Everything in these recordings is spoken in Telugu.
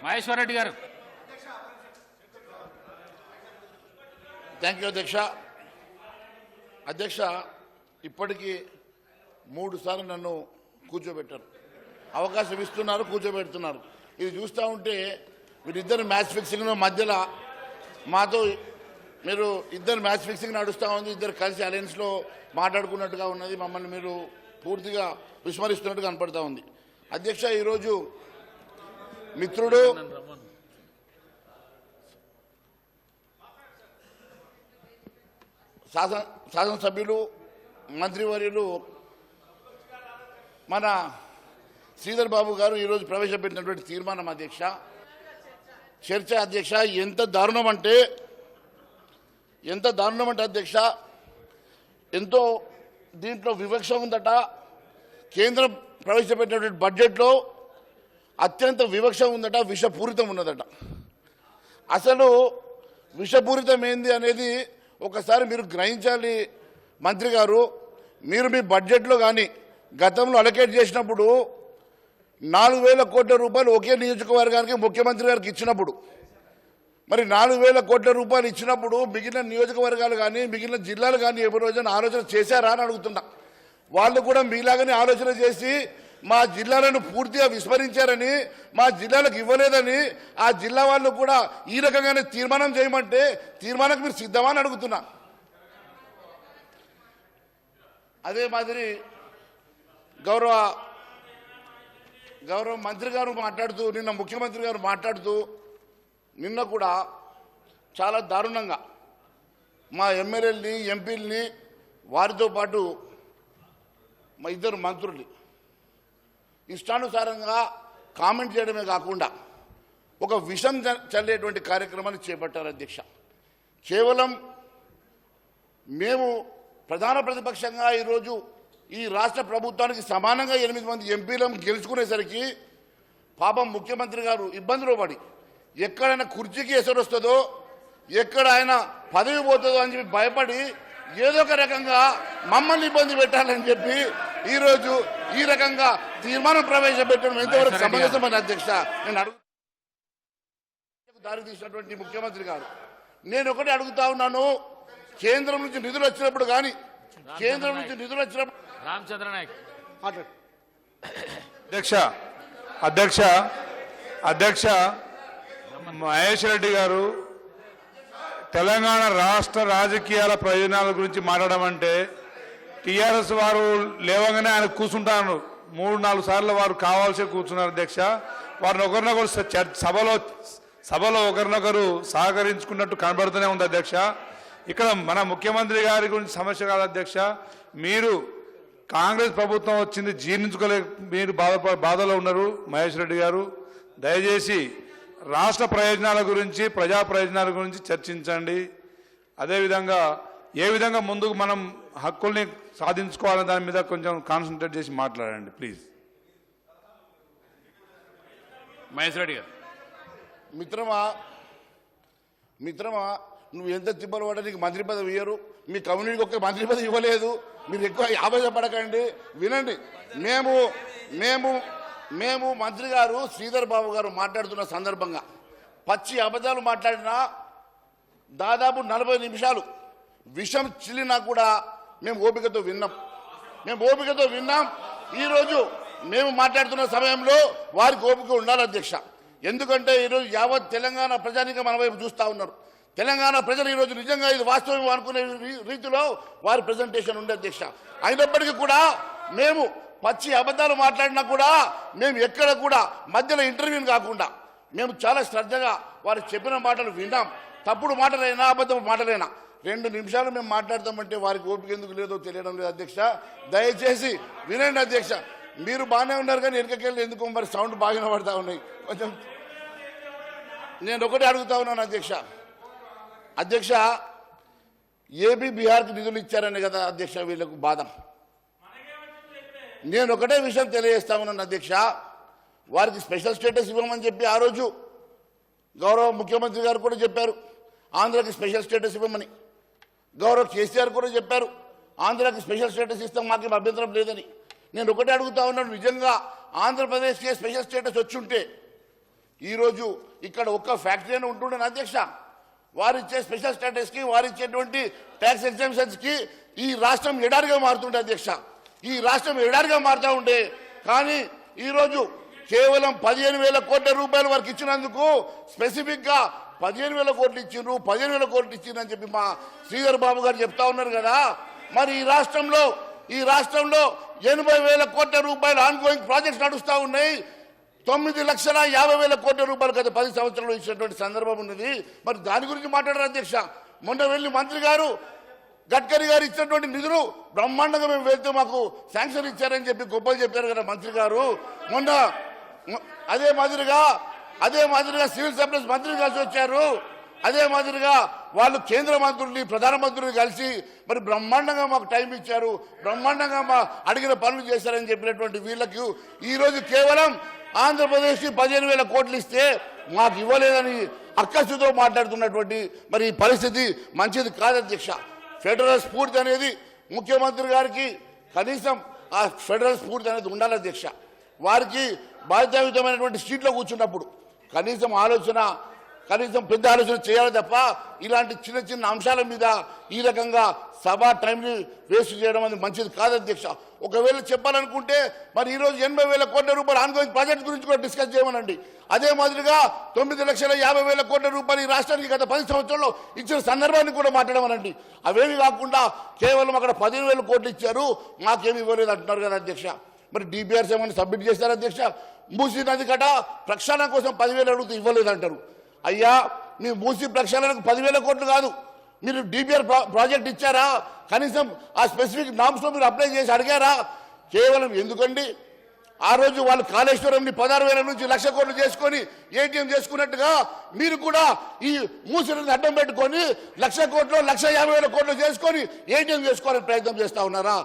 మహేశ్వర్ రెడ్డి గారు. థ్యాంక్ యూ అధ్యక్ష. అధ్యక్ష, ఇప్పటికీ 3 సార్లు నన్ను కూర్చోబెట్టారు, అవకాశం ఇస్తున్నారు, కూర్చోబెడుతున్నారు. ఇది చూస్తూ ఉంటే వీరిద్దరు మ్యాచ్ ఫిక్సింగ్ మధ్యలో మాతో మీరు ఇద్దరు మ్యాచ్ ఫిక్సింగ్ నడుస్తూ ఉంది, ఇద్దరు కలిసి అలయన్స్లో మాట్లాడుకున్నట్టుగా ఉన్నది, మమ్మల్ని మీరు పూర్తిగా విస్మరిస్తున్నట్టుగా కనపడతా ఉంది. అధ్యక్ష, ఈరోజు మిత్రుడు శాసనసభ్యులు మంత్రివర్యులు మన శ్రీధర్ బాబు గారు ఈరోజు ప్రవేశపెట్టినటువంటి తీర్మానం అధ్యక్ష, చర్చ అధ్యక్ష, ఎంత దారుణం అంటే అధ్యక్ష, ఎంతో దీంట్లో వివక్ష ఉందట. కేంద్రం ప్రవేశపెట్టినటువంటి బడ్జెట్లో అత్యంత వివక్ష ఉందట, విషపూరితం ఉన్నదట. అసలు విషపూరితం ఏంది అనేది ఒకసారి మీరు గ్రహించాలి మంత్రి గారు. మీరు మీ బడ్జెట్లో కానీ గతంలో అలొకేట్ చేసినప్పుడు 4,000 కోట్ల రూపాయలు ఒకే నియోజకవర్గానికి ముఖ్యమంత్రి గారికి ఇచ్చినప్పుడు, మరి 4,000 కోట్ల రూపాయలు ఇచ్చినప్పుడు మిగిలిన నియోజకవర్గాలు కానీ మిగిలిన జిల్లాలు కానీ ఏ రోజున ఆలోచన చేశారా అని అడుగుతున్నా. వాళ్ళు కూడా మీలాగానే ఆలోచన చేసి మా జిల్లాలను పూర్తిగా విస్మరించారని, మా జిల్లాలకు ఇవ్వలేదని ఆ జిల్లా వాళ్ళు కూడా ఈ రకంగానే తీర్మానం చేయమంటే తీర్మానానికి మీరు సిద్ధమా అని అడుగుతున్నా. అదే మాదిరి గౌరవ మంత్రి గారు మాట్లాడుతూ, నిన్న ముఖ్యమంత్రి గారు మాట్లాడుతూ, నిన్న కూడా చాలా దారుణంగా మా ఎమ్మెల్యేలని ఎంపీలని వారితో పాటు మా ఇద్దరు మంత్రులు ఇష్టానుసారంగా కామెంట్ చేయడమే కాకుండా ఒక విషం చల్లేటువంటి కార్యక్రమాన్ని చేపట్టారు అధ్యక్ష. కేవలం మేము ప్రధాన ప్రతిపక్షంగా ఈరోజు ఈ రాష్ట్ర ప్రభుత్వానికి సమానంగా 8 మంది ఎంపీలను గెలుచుకునేసరికి పాపం ముఖ్యమంత్రి గారు ఇబ్బందులు పడి ఎక్కడైనా కుర్చీకి ఎసరు వస్తుందో, ఎక్కడ ఆయన పదవి పోతుందో అని చెప్పి భయపడి ఏదో ఒక రకంగా మమ్మల్ని ఇబ్బంది పెట్టాలని చెప్పి ఈరోజు ఈ రకంగా తీర్మానం ప్రవేశపెట్టడం ఎంతవరకు సమంజసమని అధ్యక్ష నేను దారి తీసినటువంటి ముఖ్యమంత్రి గారు, నేను ఒకటి అడుగుతా ఉన్నాను. కేంద్రం నుంచి నిధులు వచ్చినప్పుడు కానీ రామచంద్ర నాయక్ అధ్యక్ష మహేష్ రెడ్డి గారు తెలంగాణ రాష్ట్ర రాజకీయాల ప్రయోజనాల గురించి మాట్లాడమంటే టీఆర్ఎస్ వారు లేవగానే ఆయన కూర్చుంటారు. 3-4 సార్లు వారు కావాల్సి కూర్చున్నారు అధ్యక్ష. వారిని ఒకరినొకరు సభలో ఒకరినొకరు సహకరించుకున్నట్టు కనబడుతూనే ఉంది అధ్యక్ష. ఇక్కడ మన ముఖ్యమంత్రి గారి గురించి సమస్య కాదు అధ్యక్ష. మీరు కాంగ్రెస్ ప్రభుత్వం వచ్చింది జీర్ణించుకోలేక మీరు బాధలో ఉన్నారు మహేష్ రెడ్డి గారు. దయచేసి రాష్ట్ర ప్రయోజనాల గురించి, ప్రజా ప్రయోజనాల గురించి చర్చించండి. అదేవిధంగా ఏ విధంగా ముందుకు మనం హక్కుల్ని సాధించుకోవాలనే దాని మీద కొంచెం కాన్సన్ట్రేట్ చేసి మాట్లాడండి ప్లీజ్. మహేష్ రెడ్డి గారు. మిత్రమా నువ్వు ఎంత తిప్పలు పడ్డా నీకు మంత్రి పదవి ఇయ్యరు, మీ కమ్యూనిటీకి ఒక్క మంత్రి పదవి ఇవ్వలేదు, మీరు ఎక్కువ ఆవేశపడకండి. వినండి, మేము మంత్రి గారు శ్రీధర్ బాబు గారు మాట్లాడుతున్న సందర్భంగా పచ్చి అబద్ధాలు మాట్లాడినా దాదాపు 40 నిమిషాలు విషం చిల్లినా కూడా మేము ఓపికతో విన్నాం. ఈరోజు మేము మాట్లాడుతున్న సమయంలో వారికి ఓపిక ఉండాలి అధ్యక్ష. ఎందుకంటే ఈరోజు యావత్ తెలంగాణ ప్రజానికం మన వైపు చూస్తూ ఉన్నారు. తెలంగాణ ప్రజలు ఈరోజు నిజంగా ఇది వాస్తవం అనుకునే రీతిలో వారి ప్రజెంటేషన్ ఉండే అధ్యక్ష. అయినప్పటికీ కూడా మేము పచ్చి అబద్ధాలు మాట్లాడినా కూడా మేము ఎక్కడ కూడా మధ్యలో ఇంటర్వ్యూని కాకుండా మేము చాలా శ్రద్ధగా వారు చెప్పిన మాటలు విన్నాం. తప్పుడు మాటలైనా అబద్ధపు మాటలైనా 2 నిమిషాలు మేము మాట్లాడతామంటే వారికి ఓపిక ఎందుకు లేదో తెలియడం లేదు అధ్యక్ష. దయచేసి వినండి అధ్యక్ష. మీరు బాగానే ఉన్నారు కానీ వెనకకెళ్ళి ఎందుకు మరి సౌండ్ బాగానే పడతా ఉన్నాయి. కొంచెం నేను ఒకటి అడుగుతా ఉన్నాను అధ్యక్ష, ఏపీ బీహార్కి నిధులు ఇచ్చారని కదా అధ్యక్ష వీళ్ళకు బాధ. నేను ఒకటే విషయం తెలియజేస్తా ఉన్నాను అధ్యక్ష, వారికి స్పెషల్ స్టేటస్ ఇవ్వమని చెప్పి ఆ రోజు గౌరవ ముఖ్యమంత్రి గారు కూడా చెప్పారు, ఆంధ్రాకి స్పెషల్ స్టేటస్ ఇవ్వమని. గౌరవ కేసీఆర్ కూడా చెప్పారు, ఆంధ్రాకి స్పెషల్ స్టేటస్ ఇస్తాం, మాకేం అభ్యంతరం లేదని. నేను ఒకటే అడుగుతా ఉన్నాను, నిజంగా ఆంధ్రప్రదేశ్కి స్పెషల్ స్టేటస్ వచ్చుంటే ఈరోజు ఇక్కడ ఒక్క ఫ్యాక్టరీ అని ఉంటుండే అధ్యక్ష. వారిచ్చే స్పెషల్ స్టేటస్కి వారిచ్చేటువంటి ట్యాక్స్ ఎగ్జామ్షన్స్కి ఈ రాష్ట్రం ఎడారిగా మారుతుండే అధ్యక్ష. ఈ రాష్ట్రం ఎడారిగా మారుతూ ఉండే. కానీ ఈరోజు కేవలం 15,000 కోట్ల రూపాయలు వరకు ఇచ్చినందుకు స్పెసిఫిక్గా 15,000 కోట్లు ఇచ్చిండ్రు, 15,000 కోట్లు ఇచ్చిండ్రు అని చెప్పి మా శ్రీధర్ బాబు గారు చెప్తా ఉన్నారు కదా. మరి ఈ రాష్ట్రంలో 80,000 కోట్ల రూపాయలు ఆన్గోయింగ్ ప్రాజెక్ట్స్ నడుస్తూ ఉన్నాయి. 9,50,000 కోట్ల రూపాయలు గత 10 సంవత్సరాలు ఇచ్చినటువంటి సందర్భం ఉన్నది. మరి దాని గురించి మాట్లాడారు అధ్యక్ష. మొన్న వెళ్ళి మంత్రి గారు గడ్కరీ గారు ఇచ్చినటువంటి నిధులు బ్రహ్మాండంగా మేము వెళ్తే మాకు శాంక్షన్ ఇచ్చారని చెప్పి గొప్పలు చెప్పారు కదా మంత్రి గారు. మొన్న అదే మాదిరిగా సివిల్ సప్లైస్ మంత్రిని కలిసి వచ్చారు. అదే మాదిరిగా వాళ్ళు కేంద్ర మంత్రుల్ని ప్రధానమంత్రిని కలిసి మరి బ్రహ్మాండంగా మాకు టైం ఇచ్చారు, బ్రహ్మాండంగా మా అడిగిన పనులు చేశారని చెప్పినటువంటి వీళ్ళకి ఈరోజు కేవలం ఆంధ్రప్రదేశ్కి 15,000 కోట్లు ఇస్తే మాకు ఇవ్వలేదని అక్కసుతో మాట్లాడుతున్నటువంటి మరి ఈ పరిస్థితి మంచిది కాదు అధ్యక్ష. ఫెడరల్ స్ఫూర్తి అనేది ముఖ్యమంత్రి గారికి కనీసం ఆ ఫెడరల్ స్ఫూర్తి అనేది ఉండాలి అధ్యక్ష. వారికి బాధ్యతాయుతమైనటువంటి సీట్లో కూర్చున్నప్పుడు కనీసం పెద్ద ఆలోచన చేయాలి తప్ప ఇలాంటి చిన్న చిన్న అంశాల మీద ఈ రకంగా సభ టైంని వేస్ట్ చేయడం అనేది మంచిది కాదు అధ్యక్ష. ఒకవేళ చెప్పాలనుకుంటే మరి ఈరోజు 80,000 కోట్ల రూపాయలు ఆన్గోయింగ్ ప్రాజెక్ట్ గురించి కూడా డిస్కస్ చేయమనండి. అదే మాదిరిగా 9,50,000 కోట్ల రూపాయలు ఈ రాష్ట్రానికి గత 10 సంవత్సరాల్లో ఇచ్చిన సందర్భాన్ని కూడా మాట్లాడమనండి. అవేమి కాకుండా కేవలం అక్కడ 15,000 కోట్లు ఇచ్చారు, మాకేమి ఇవ్వలేదు అంటున్నారు కదా అధ్యక్ష. మరి డిపిఆర్స్ ఏమైనా సబ్మిట్ చేశారు అధ్యక్ష? మూసీ నది కట ప్రక్షాళన కోసం 10,000 అడుగుతూ ఇవ్వలేదంటారు. అయ్యా, మీ మూసీ ప్రక్షాళనకు 10,000 కోట్లు కాదు, మీరు డిపిఆర్ ప్రాజెక్ట్ ఇచ్చారా? కనీసం ఆ స్పెసిఫిక్ నామ్స్లో మీరు అప్లై చేసి అడిగారా? కేవలం ఎందుకండి ఆ రోజు వాళ్ళు కాళేశ్వరంని 16,000 నుంచి 1,00,000 కోట్లు చేసుకొని ఏటీఎం చేసుకున్నట్టుగా మీరు కూడా ఈ మూసీని అడ్డం పెట్టుకొని 1,00,000 కోట్లు 1,50,000 కోట్లు చేసుకొని ఏటీఎం చేసుకోవాలని ప్రయత్నం చేస్తూ ఉన్నారా?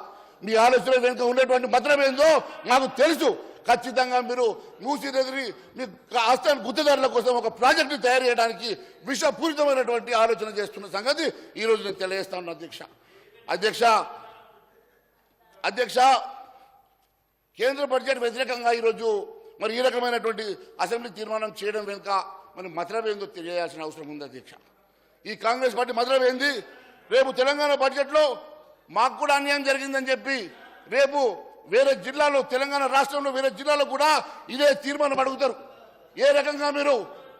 మీ ఆలోచన వెనుక ఉన్నటువంటి మతలం ఏందో నాకు తెలుసు. ఖచ్చితంగా మీరు మూసీ నదిని మీ ఆస్థాన గుత్తదారుల కోసం ఒక ప్రాజెక్టు తయారు చేయడానికి విషపూరితమైనటువంటి ఆలోచన చేస్తున్న సంగతి ఈరోజు నేను తెలియజేస్తా ఉన్నా అధ్యక్ష. కేంద్ర బడ్జెట్ వ్యతిరేకంగా ఈరోజు మరి ఈ రకమైనటువంటి అసెంబ్లీ తీర్మానం చేయడం వెనుక మరి మతలం ఏందో తెలియాల్సిన అవసరం ఉంది అధ్యక్ష. ఈ కాంగ్రెస్ పార్టీ మతలం ఏంది? రేపు తెలంగాణ బడ్జెట్లో మాకు కూడా అన్యాయం జరిగిందని చెప్పి రేపు వేరే జిల్లాలో తెలంగాణ రాష్ట్రంలో వేరే జిల్లాలో కూడా ఇదే తీర్మానం అడుగుతారు. ఏ రకంగా మీరు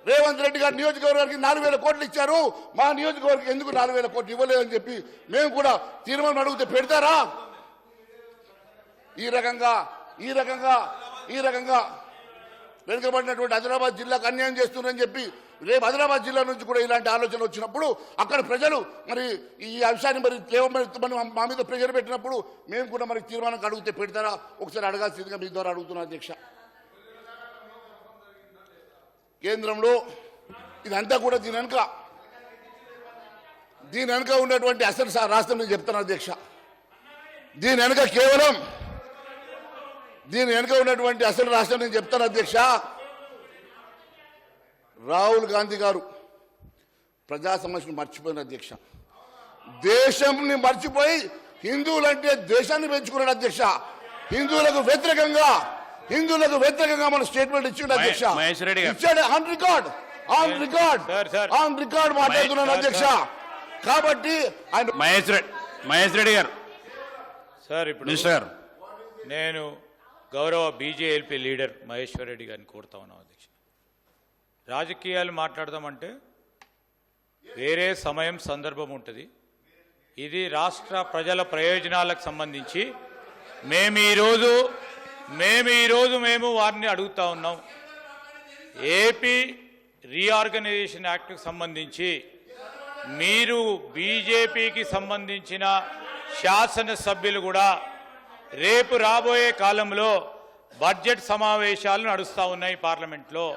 రేవంత్ రెడ్డి గారి నియోజకవర్గానికి 4,000 కోట్లు ఇచ్చారు, మా నియోజకవర్గం ఎందుకు 4,000 కోట్లు ఇవ్వలేదని చెప్పి మేము కూడా తీర్మానం అడిగితే పెడతారా? ఈ రకంగా వెనుకబడినటువంటి ఆదిలాబాద్ జిల్లాకు అన్యాయం చేస్తున్నారని చెప్పి రేపు ఆదిలాబాద్ జిల్లా నుంచి కూడా ఇలాంటి ఆలోచన వచ్చినప్పుడు అక్కడ ప్రజలు మరి ఈ అంశాన్ని మరి మా మీద ప్రెజర్ పెట్టినప్పుడు మేము కూడా మరి తీర్మానం అడిగితే పెడతారా? ఒకసారి అడగాల్సిందిగా మీ ద్వారా అడుగుతున్నా అధ్యక్ష. కేంద్రంలో ఇదంతా కూడా దీని వెనుక ఉన్నటువంటి అసలు రాష్ట్రం నేను చెప్తాను అధ్యక్ష. దీని వెనుక ఉన్నటువంటి అసలు రాష్ట్రం నేను చెప్తాను అధ్యక్ష. రాహుల్ గాంధీ గారు ప్రజా సమస్యను మర్చిపోయిన అధ్యక్ష. దేశంని మర్చిపోయి హిందువులంటే దేశాన్ని పెంచుకున్నాడు అధ్యక్ష. హిందువులకు వ్యతిరేకంగా మన స్టేట్మెంట్ ఇచ్చిండు అధ్యక్ష. ఇచ్చాడు ఆన్ రికార్డ్ మాట్లాడుతున్నాను అధ్యక్ష. కాబట్టి ఆయన మహేష్ రెడ్డి గారు సార్, ఇప్పుడు నేను గౌరవ బీజేఎల్పీ లీడర్ మహేశ్వర్ రెడ్డి గారిని కోరుతా ఉన్నాం అధ్యక్ష. రాజకీయాలు మాట్లాడదామంటే వేరే సమయం సందర్భం ఉంటుంది. ఇది రాష్ట్ర ప్రజల ప్రయోజనాలకు సంబంధించి మేము ఈరోజు వారిని అడుగుతా ఉన్నాం. ఏపీ రీఆర్గనైజేషన్ యాక్ట్కి సంబంధించి మీరు బీజేపీకి సంబంధించిన శాసనసభ్యులు కూడా రేపు రాబోయే కాలంలో బడ్జెట్ సమావేశాలు నడుస్తూ ఉన్నాయి పార్లమెంట్లో.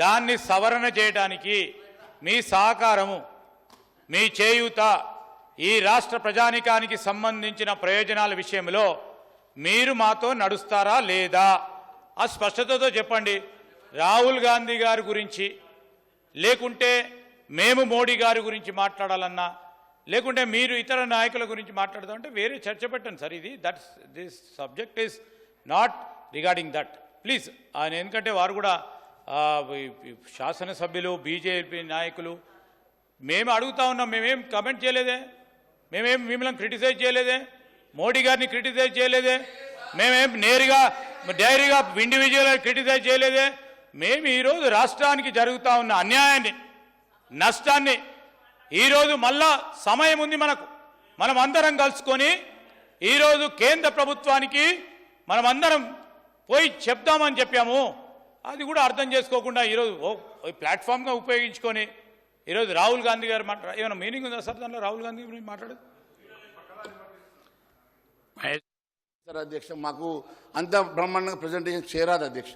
దాన్ని సవరణ చేయడానికి మీ సహకారము, మీ చేయూత ఈ రాష్ట్ర ప్రజానికానికి సంబంధించిన ప్రయోజనాల విషయంలో మీరు మాతో నడుస్తారా లేదా? ఆ స్పష్టతతో చెప్పండి. రాహుల్ గాంధీ గారి గురించి లేకుంటే మేము మోడీ గారి గురించి మాట్లాడాలన్నా లేకుంటే మీరు ఇతర నాయకుల గురించి మాట్లాడదామంటే వేరే చర్చ పెట్టండి sir. This subject is not regarding that please. ఆయన ఎందుకంటే వారు కూడా శాసనసభ్యులు బీజేపీ నాయకులు మేము అడుగుతా ఉన్నాం. మేమేం కమెంట్ చేయలేదే, మేమేం మిమ్మల్ని క్రిటిసైజ్ చేయలేదే, మోడీ గారిని క్రిటిసైజ్ చేయలేదే, మేమేం నేరుగా డైరీగా ఇండివిజువల్గా క్రిటిసైజ్ చేయలేదే. మేము ఈరోజు రాష్ట్రానికి జరుగుతూ ఉన్న అన్యాయాన్ని, నష్టాన్ని ఈరోజు మళ్ళా సమయం ఉంది మనకు, మనం అందరం కలుసుకొని ఈరోజు కేంద్ర ప్రభుత్వానికి మనం అందరం పోయి చెప్దామని చెప్పాము. అది కూడా అర్థం చేసుకోకుండా ఈరోజు ప్లాట్ఫామ్గా ఉపయోగించుకొని ఈరోజు రాహుల్ గాంధీ గారు ఏమైనా మీనింగ్ ఉందా సార్ దాంట్లో? రాహుల్ గాంధీ గురించి మాట్లాడదు సార్ అధ్యక్ష, మాకు అంత బ్రహ్మాండంగా ప్రజెంటేషన్ చేరాదు అధ్యక్ష.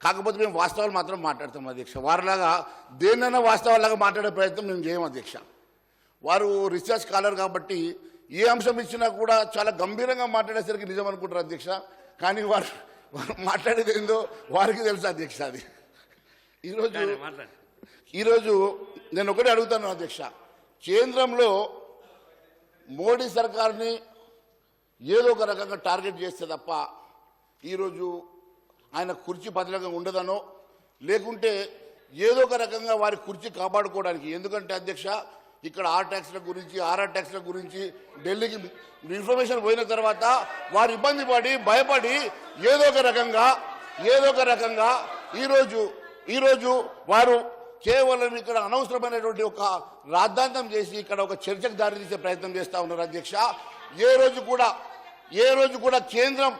కాకపోతే మేము వాస్తవాలు మాత్రం మాట్లాడతాం అధ్యక్ష. వారిలాగా దేన్నైనా వాస్తవాలాగా మాట్లాడే ప్రయత్నం మేము చేయం అధ్యక్ష. వారు రీసెర్చ్ స్కాలర్ కాబట్టి ఏ అంశం ఇచ్చినా కూడా చాలా గంభీరంగా మాట్లాడేసరికి నిజం అనుకుంటారు అధ్యక్ష. కానీ వారు మాట్లాడేది ఏందో వారికి తెలుసు అధ్యక్ష. అది ఈరోజు నేను ఒకటి అడుగుతాను అధ్యక్ష, కేంద్రంలో మోడీ సర్కార్ని ఏదో ఒక రకంగా టార్గెట్ చేస్తే తప్ప ఈరోజు ఆయన కుర్చీ బదిలంగా ఉండదనో, లేకుంటే ఏదో ఒక రకంగా వారి కుర్చీ కాపాడుకోవడానికి. ఎందుకంటే అధ్యక్ష, ఇక్కడ ట్యాక్స్ల గురించి ట్యాక్స్ల గురించి ఢిల్లీకి ఇన్ఫర్మేషన్ పోయిన తర్వాత వారు ఇబ్బంది పడి భయపడి ఏదో ఒక రకంగా ఈరోజు వారు కేవలం ఇక్కడ అనవసరమైనటువంటి ఒక రాద్ధాంతం చేసి ఇక్కడ ఒక చర్చకు దారితీసే ప్రయత్నం చేస్తూ ఉన్నారు అధ్యక్ష. ఏ రోజు కూడా కేంద్రం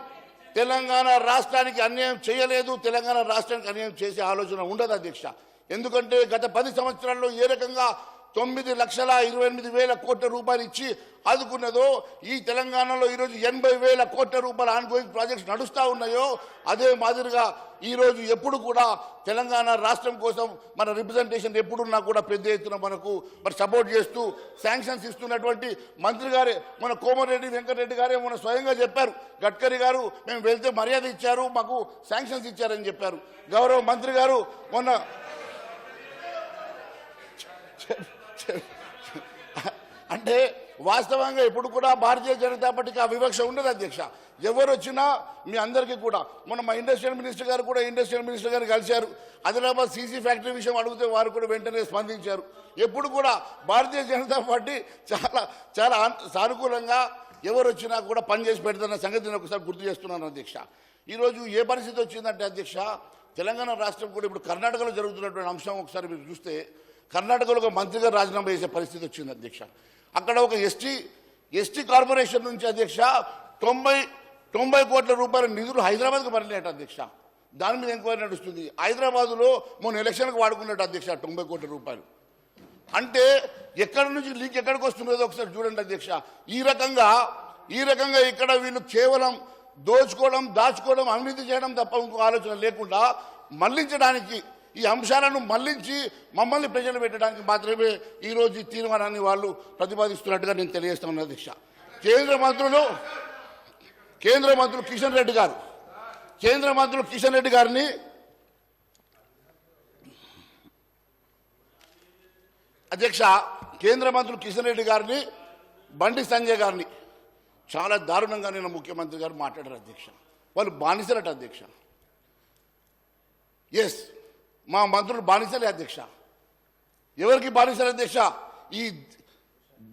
తెలంగాణ రాష్ట్రానికి అన్యాయం చేయలేదు, తెలంగాణ రాష్ట్రానికి అన్యాయం చేసే ఆలోచన ఉండదు అధ్యక్ష. ఎందుకంటే గత 10 సంవత్సరాల్లో ఏ రకంగా 9,28,000 కోట్ల రూపాయలు ఇచ్చి ఆదుకున్నదో, ఈ తెలంగాణలో ఈరోజు 80,000 కోట్ల రూపాయల ఆన్గోయింగ్ ప్రాజెక్ట్స్ నడుస్తూ ఉన్నాయో, అదే మాదిరిగా ఈరోజు ఎప్పుడు కూడా తెలంగాణ రాష్ట్రం కోసం మన రిప్రజెంటేషన్ ఎప్పుడున్నా కూడా పెద్ద ఎత్తున మనకు సపోర్ట్ చేస్తూ శాంక్షన్స్ ఇస్తున్నటువంటి మంత్రి గారే, మన కోమటిరెడ్డి వెంకటరెడ్డి గారే మన స్వయంగా చెప్పారు. గడ్కరీ గారు మేము వెళ్తే మర్యాద ఇచ్చారు, మాకు శాంక్షన్స్ ఇచ్చారని చెప్పారు. గౌరవ మంత్రి గారు మొన్న అంటే వాస్తవంగా ఎప్పుడు కూడా భారతీయ జనతా పార్టీకి ఆ వివక్ష ఉండదు అధ్యక్ష. ఎవరు వచ్చినా మీ అందరికీ కూడా మొన్న మా ఇండస్ట్రియల్ మినిస్టర్ గారు కలిశారు. ఆదిలాబాద్ సీసీ ఫ్యాక్టరీ విషయం అడిగితే వారు కూడా వెంటనే స్పందించారు. ఎప్పుడు కూడా భారతీయ జనతా పార్టీ చాలా సానుకూలంగా ఎవరు వచ్చినా కూడా పనిచేసి పెడుతున్న సంగతి నేను ఒకసారి గుర్తు చేస్తున్నాను అధ్యక్ష. ఈరోజు ఏ పరిస్థితి వచ్చిందంటే అధ్యక్ష, తెలంగాణ రాష్ట్రం కూడా ఇప్పుడు కర్ణాటకలో జరుగుతున్నటువంటి అంశం ఒకసారి మీరు చూస్తే, కర్ణాటకలో ఒక మంత్రిగా రాజీనామా చేసే పరిస్థితి వచ్చింది అధ్యక్ష. అక్కడ ఒక ఎస్టీ కార్పొరేషన్ నుంచి అధ్యక్ష 90 కోట్ల రూపాయల నిధులు హైదరాబాద్కి మరలేట అధ్యక్ష. దాని మీద ఎంక్వైరీ నడుస్తుంది. హైదరాబాద్లో మొన్న ఎలక్షన్కి వాడుకున్నట్టు అధ్యక్ష 90 కోట్ల రూపాయలు. అంటే ఎక్కడి నుంచి లీక్ ఎక్కడికి వస్తున్నదో ఒకసారి చూడండి అధ్యక్ష. ఈ రకంగా ఇక్కడ వీళ్ళు కేవలం దాచుకోవడం అవినీతి చేయడం తప్ప ఇంకో ఆలోచన లేకుండా మళ్లించడానికి, ఈ అంశాలను మళ్లించి మమ్మల్ని ప్రజలు పెట్టడానికి మాత్రమే ఈరోజు ఈ తీర్మానాన్ని వాళ్ళు ప్రతిపాదిస్తున్నట్టుగా నేను తెలియజేస్తున్నాను అధ్యక్ష. కేంద్ర మంత్రులు కిషన్ రెడ్డి గారిని అధ్యక్ష, కేంద్ర మంత్రులు కిషన్ రెడ్డి గారిని, బండి సంజయ్ గారిని చాలా దారుణంగా నిన్న ముఖ్యమంత్రి గారు మాట్లాడారు అధ్యక్ష. వాళ్ళు బానిసలట అధ్యక్ష. ఎస్, మా మంత్రులు బానిసలే అధ్యక్ష. ఎవరికి బానిసలు అధ్యక్ష? ఈ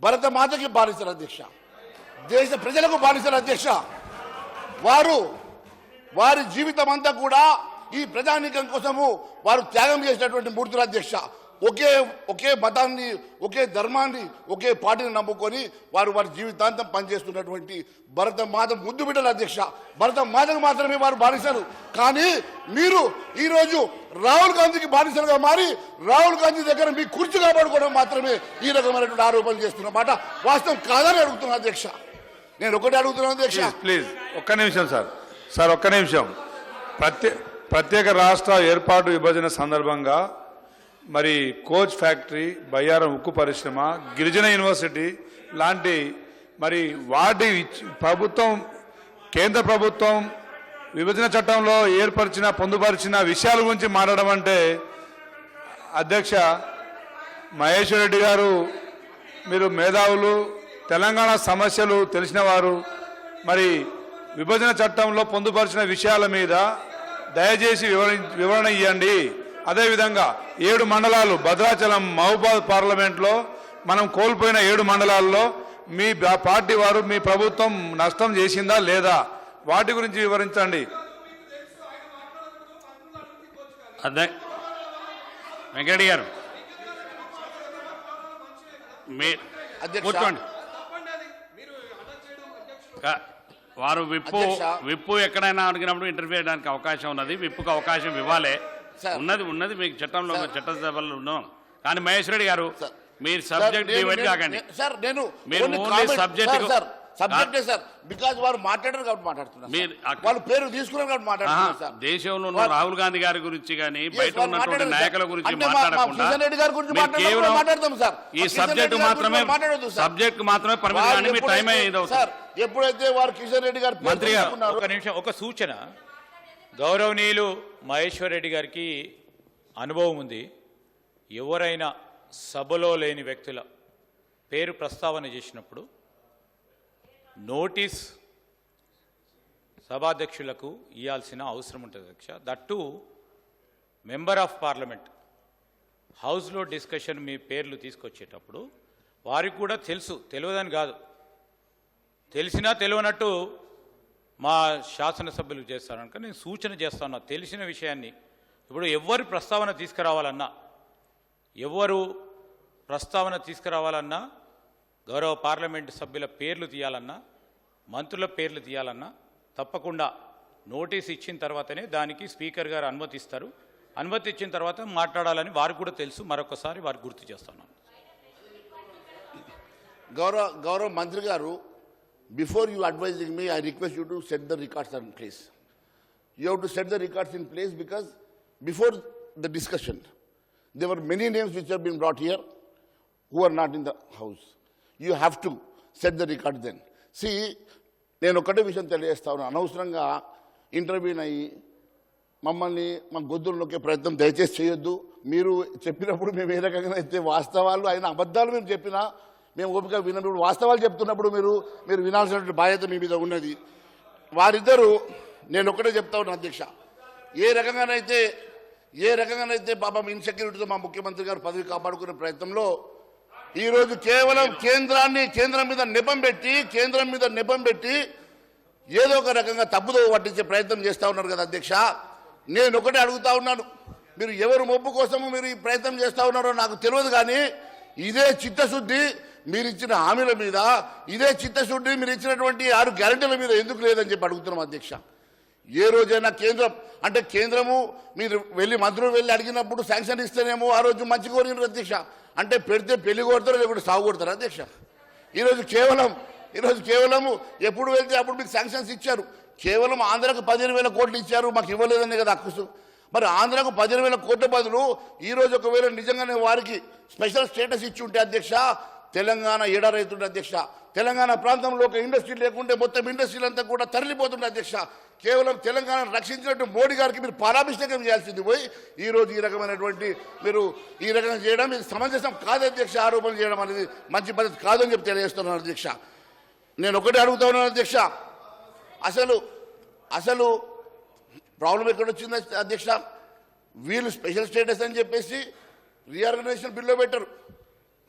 భరత మాతకి బానిసలు అధ్యక్ష, దేశ ప్రజలకు బానిసలు అధ్యక్ష. వారి జీవితం అంతా కూడా ఈ ప్రజానీకం కోసము వారు త్యాగం చేసినటువంటి మూర్తులు అధ్యక్ష. ఒకే మతాన్ని, ఒకే ధర్మాన్ని, ఒకే పార్టీని నమ్ముకొని వారి జీవితాంతం పనిచేస్తున్నటువంటి భరత మాత ముద్దు బిడ్డలు అధ్యక్ష. భరత మాతకు మాత్రమే వారు బానిసలు. కానీ మీరు ఈరోజు రాహుల్ గాంధీకి బానిసలుగా మారి రాహుల్ గాంధీ దగ్గర మీ కుర్చీ కాపాడుకోవడం మాత్రమే ఈ రకమైనటువంటి ఆరోపణలు చేస్తున్న మాట వాస్తవం కాదని అడుగుతున్నా అధ్యక్ష. నేను ఒకటి అడుగుతున్నాను అధ్యక్ష. ప్లీజ్ ఒక్క నిమిషం సార్ ఒక్క నిమిషం. ప్రత్యేక రాష్ట్ర ఏర్పాటు విభజన సందర్భంగా మరి కోచ్ ఫ్యాక్టరీ, బయ్యారం ఉక్కు పరిశ్రమ, గిరిజన యూనివర్సిటీ లాంటి మరి వాటి కేంద్ర ప్రభుత్వం విభజన చట్టంలో పొందుపరిచిన విషయాల గురించి మాట్లాడడం అంటే అధ్యక్ష, మహేశ్వర్ రెడ్డి గారు మీరు మేధావులు, తెలంగాణ సమస్యలు తెలిసిన వారు, మరి విభజన చట్టంలో పొందుపరిచిన విషయాల మీద దయచేసి వివరణ ఇవ్వండి. అదేవిధంగా 7 మండలాలు భద్రాచలం మహబూబాద్ పార్లమెంట్లో మనం కోల్పోయిన 7 మండలాల్లో మీ పార్టీ వారు మీ ప్రభుత్వం నష్టం చేసిందా లేదా వాటి గురించి వివరించండి. అదే వెంకటరెడ్డి గారు అధ్యక్ష, కూర్చోండి. వారు విప్పు ఎక్కడైనా అడిగినప్పుడు ఇంటర్వ్యూ చేయడానికి అవకాశం ఉన్నది. విప్పుకు అవకాశం ఇవ్వాలి. ఉన్నది మీకు చట్టసభలో ఉన్నాం. కానీ మహేష్ రెడ్డి గారు మీరు సబ్జెక్ట్ డివైడ్ కాకండి సార్. నేను మీరు ఓన్లీ సబ్జెక్ట్ సబ్జెక్టే సార్. బికాజ్ వారు మాట్లాడారు కాబట్టి మాట్లాడుతున్నారు. వాళ్ళు పేరు తీసుకున్నారు కాబట్టి మాట్లాడుతున్నారు సార్. దేశంలో ఉన్న రాహుల్ గాంధీ గారి గురించి కానీ బయట ఉన్నటువంటి నాయకుల గురించి మాట్లాడకుండా మాట్లాడతాం సార్. ఈ సబ్జెక్టు మాత్రమే పరిమితి. మీ టైం సార్. ఎప్పుడైతే వారు కిషన్ రెడ్డి గారు మంత్రి గారు ఒక నిమిషం, ఒక సూచన. గౌరవనీయులు మహేశ్వర్ రెడ్డి గారికి అనుభవం ఉంది. ఎవరైనా సభలో లేని వ్యక్తుల పేరు ప్రస్తావన చేసినప్పుడు నోటీస్ సభాధ్యక్షులకు ఇవ్వాల్సిన అవసరం ఉంటుంది అధ్యక్ష. దట్టు మెంబర్ ఆఫ్ పార్లమెంట్ హౌస్లో డిస్కషన్ మీ పేర్లు తీసుకొచ్చేటప్పుడు వారికి కూడా తెలియదని కాదు, తెలిసినా తెలియనట్టు మా శాసనసభ్యులు చేస్తారు కనుక నేను సూచన చేస్తాను. తెలిసిన విషయాన్ని ఇప్పుడు ఎవరు ప్రస్తావన తీసుకురావాలన్నా గౌరవ పార్లమెంటు సభ్యుల పేర్లు తీయాలన్నా మంత్రుల పేర్లు తీయాలన్నా తప్పకుండా నోటీస్ ఇచ్చిన తర్వాతనే దానికి స్పీకర్ గారు అనుమతిస్తారు. అనుమతి ఇచ్చిన తర్వాత మాట్లాడాలని వారికి కూడా తెలుసు. మరొకసారి వారికి గుర్తు చేస్తున్నాను. గౌరవ మంత్రి గారు, before you advising me, I request you to set the records in place. You have to set the records in place because before the discussion there were many names which have been brought here who are not in the house. You have to set the record then. See, నేను ఒకటే విషయం తెలియజేస్తా ఉన్నాను. అనవసరంగా ఇంటర్వ్యూని అయ్యి మమ్మల్ని మా గొంతులు నొక్కే ప్రయత్నం దయచేసి చేయొద్దు. మీరు చెప్పినప్పుడు మేము ఏ రకంగా అయితే వాస్తవాలు అయిన అబద్ధాలు మేము చెప్పినా మేము ఓపిక విన్నప్పుడు వాస్తవాలు చెప్తున్నప్పుడు మీరు వినాల్సినటువంటి బాధ్యత మీ మీద ఉన్నది. వారిద్దరూ నేను ఒకటే చెప్తా ఉన్నాను అధ్యక్ష, ఏ రకంగానైతే పాపం ఇన్సెక్యూరిటీతో మా ముఖ్యమంత్రి గారు పదవి కాపాడుకునే ప్రయత్నంలో ఈరోజు కేవలం కేంద్రం మీద నెపం పెట్టి ఏదో ఒక రకంగా తప్పుదో పట్టించే ప్రయత్నం చేస్తూ ఉన్నారు కదా అధ్యక్ష. నేను ఒకటే అడుగుతా ఉన్నాను, మీరు ఎవరు మొప్పు కోసము మీరు ఈ ప్రయత్నం చేస్తూ ఉన్నారో నాకు తెలియదు. కానీ ఇదే చిత్తశుద్ధి మీరు ఇచ్చిన హామీల మీద, ఇదే చిత్తశుద్ధి మీరు ఇచ్చినటువంటి 6 గ్యారెంటీల మీద ఎందుకు లేదని చెప్పి అడుగుతున్నాం అధ్యక్ష. ఏ రోజైనా కేంద్రము మీరు మంత్రులు వెళ్ళి అడిగినప్పుడు శాంక్షన్ ఇస్తేనేమో ఆ రోజు మంచి కోరినారు అధ్యక్ష. అంటే పెడితే పెళ్లి కొడతారు, లేకుంటే సాగు కొడతారు అధ్యక్ష. ఈరోజు కేవలము ఎప్పుడు వెళ్తే అప్పుడు మీకు శాంక్షన్స్ ఇచ్చారు. కేవలం ఆంధ్రకు 15,000 కోట్లు ఇచ్చారు, మాకు ఇవ్వలేదనే కదా అక్కుసు. మరి ఆంధ్రకు 15,000 కోట్ల బదులు ఈరోజు ఒకవేళ నిజంగానే వారికి స్పెషల్ స్టేటస్ ఇచ్చి ఉంటే అధ్యక్ష, తెలంగాణ ఎడారైతుండే అధ్యక్ష. తెలంగాణ ప్రాంతంలో ఒక ఇండస్ట్రీ లేకుంటే మొత్తం ఇండస్ట్రీలంతా కూడా తరలిపోతుండే అధ్యక్ష. కేవలం తెలంగాణను రక్షించినట్టు మోడీ గారికి మీరు పాలాభిషేకం చేయాల్సింది పోయి ఈరోజు ఈ రకమైనటువంటి మీరు ఈ రకంగా చేయడం ఇది సమంజసం కాదు అధ్యక్ష. ఆరోపణలు చేయడం అనేది మంచి పద్ధతి కాదని చెప్పి తెలియజేస్తున్నాను అధ్యక్ష. నేను ఒకటే అడుగుతా ఉన్నాను అధ్యక్ష, అసలు ప్రాబ్లం ఎక్కడొచ్చింది అధ్యక్ష? వీళ్ళు స్పెషల్ స్టేటస్ అని చెప్పేసి రీఆర్గనైజేషన్ బిల్లో పెట్టారు,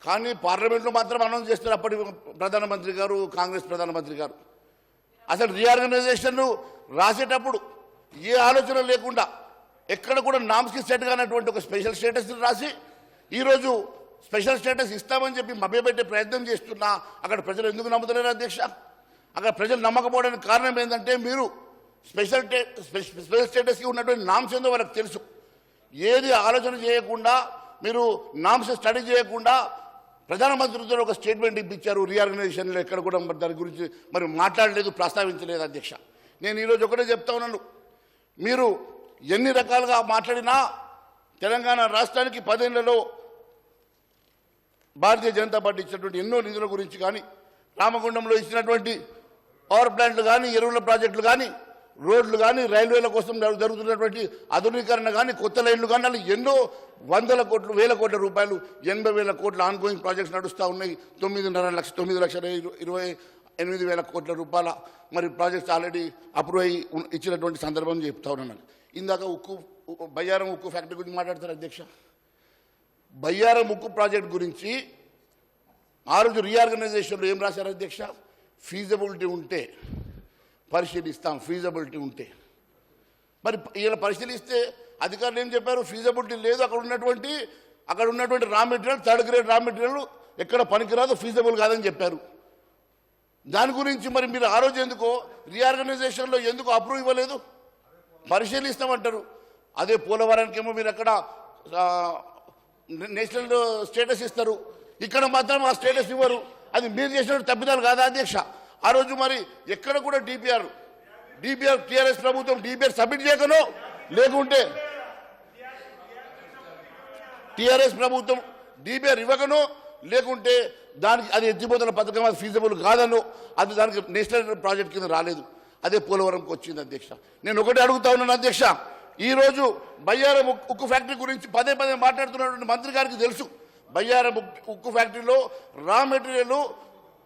కానీ పార్లమెంట్లో మాత్రం అనౌన్స్ చేస్తారు అప్పటి ప్రధానమంత్రి గారు, కాంగ్రెస్ ప్రధానమంత్రి గారు. అసలు రీఆర్గనైజేషన్ రాసేటప్పుడు ఏ ఆలోచన లేకుండా ఎక్కడ కూడా నామ్స్కి సెట్ కానటువంటి ఒక స్పెషల్ స్టేటస్ రాసి ఈరోజు స్పెషల్ స్టేటస్ ఇస్తామని చెప్పి మభ్యపెట్టే ప్రయత్నం చేస్తున్నా అక్కడ ప్రజలు ఎందుకు నమ్ముతున్నారు అధ్యక్ష? అక్కడ ప్రజలు నమ్మకపోవడానికి కారణం ఏంటంటే మీరు స్పెషల్ స్టేటస్కి ఉన్నటువంటి నామ్స్ ఏందో వాళ్ళకి తెలుసు. ఏది ఆలోచన చేయకుండా మీరు నామ్స్ స్టడీ చేయకుండా ప్రధానమంత్రితో ఒక స్టేట్మెంట్ ఇప్పించారు. రీఆర్గనైజేషన్లో ఎక్కడ కూడా దాని గురించి మరి మాట్లాడలేదు, ప్రస్తావించలేదు అధ్యక్ష. నేను ఈరోజు ఒకటే చెప్తా ఉన్నాను, మీరు ఎన్ని రకాలుగా మాట్లాడినా తెలంగాణ రాష్ట్రానికి 10 ఏళ్లలో భారతీయ జనతా పార్టీ ఇచ్చినటువంటి ఎన్నో నిధుల గురించి కానీ, రామగుండంలో ఇచ్చినటువంటి పవర్ ప్లాంట్లు కానీ, ఎరువుల ప్రాజెక్టులు కానీ, రోడ్లు కానీ, రైల్వేల కోసం జరుగుతున్నటువంటి ఆధునీకరణ కానీ, కొత్త లైన్లు కానీ, అలా ఎన్నో 100 కోట్లు 1000 కోట్ల రూపాయలు 80,000 కోట్ల ఆన్గోయింగ్ ప్రాజెక్ట్స్ నడుస్తూ ఉన్నాయి. 9,28,000 కోట్ల రూపాయల మరి ప్రాజెక్ట్స్ ఆల్రెడీ అప్రూవ్ అయ్యి ఇచ్చినటువంటి సందర్భం చెప్తా ఉన్నాను. ఇందాక ఉక్కు బయ్యారం ఉక్కు ఫ్యాక్టరీ గురించి మాట్లాడతారు అధ్యక్ష. బయ్యారం ఉక్కు ప్రాజెక్ట్ గురించి ఆ రోజు రీఆర్గనైజేషన్లో ఏం రాశారు అధ్యక్ష? ఫీజబిలిటీ ఉంటే పరిశీలిస్తాం, ఫీజబిలిటీ ఉంటే. మరి ఇలా పరిశీలిస్తే అధికారులు ఏం చెప్పారు? ఫీజబిలిటీ లేదు, అక్కడ ఉన్నటువంటి raw material, third grade raw material ఎక్కడ పనికిరాదు, ఫీజబుల్ కాదని చెప్పారు. దాని గురించి మరి మీరు ఆ రోజు ఎందుకో రీఆర్గనైజేషన్లో ఎందుకు అప్రూవ్ ఇవ్వలేదు? పరిశీలిస్తామంటారు. అదే పోలవరానికి ఏమో మీరు అక్కడ నేషనల్ స్టేటస్ ఇస్తారు, ఇక్కడ మాత్రం ఆ స్టేటస్ ఇవ్వరు. అది మీరు చేసిన తప్పిదాలు కాదా అధ్యక్ష? ఆ రోజు మరి ఎక్కడ కూడా డిపిఆర్ టీఆర్ఎస్ ప్రభుత్వం డిపిఆర్ సబ్మిట్ చేయకనో, లేకుంటే టీఆర్ఎస్ ప్రభుత్వం డిపిఆర్ ఇవ్వకనో, లేకుంటే దానికి అది ఎత్తిపోతున్న పథకం అది ఫీజబుల్ కాదనో, అది దానికి నేషనల్ ప్రాజెక్ట్ కింద రాలేదు. అదే పోలవరంకి వచ్చింది అధ్యక్ష. నేను ఒకటే అడుగుతా ఉన్నాను అధ్యక్ష, ఈరోజు బయ్యారం ఉక్కు ఫ్యాక్టరీ గురించి పదే మాట్లాడుతున్నటువంటి మంత్రి గారికి తెలుసు, బయ్యారం ఉక్కు ఫ్యాక్టరీలో రా మెటీరియల్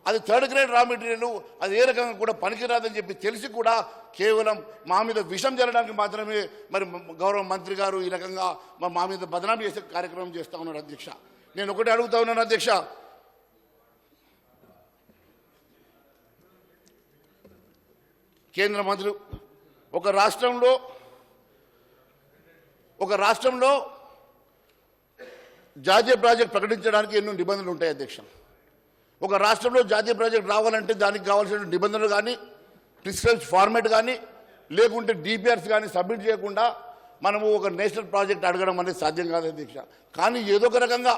అది థర్డ్ గ్రేడ్ రా మెటీరియల్, అది ఏ రకంగా కూడా పనికిరాదని చెప్పి తెలిసి కూడా కేవలం మా మీద విషం జరగడానికి మాత్రమే మరి గౌరవ మంత్రి గారు ఈ రకంగా మా మీద బదనామీ చేసే కార్యక్రమం చేస్తూ ఉన్నారు అధ్యక్ష. నేను ఒకటే అడుగుతా ఉన్నాను అధ్యక్ష, కేంద్ర మంత్రి ఒక రాష్ట్రంలో జాతీయ ప్రాజెక్ట్ ప్రకటించడానికి ఎన్నో నిబంధనలు ఉంటాయి అధ్యక్ష. ఒక రాష్ట్రంలో జాతీయ ప్రాజెక్ట్ రావాలంటే దానికి కావాల్సిన నిబంధనలు కానీ, ప్రిస్క్రైబ్డ్ ఫార్మాట్ కానీ, లేకుంటే డిపిఆర్స్ కానీ సబ్మిట్ చేయకుండా మనము ఒక నేషనల్ ప్రాజెక్ట్ అడగడం అనేది సాధ్యం కాదు అధ్యక్ష. కానీ ఏదో ఒక రకంగా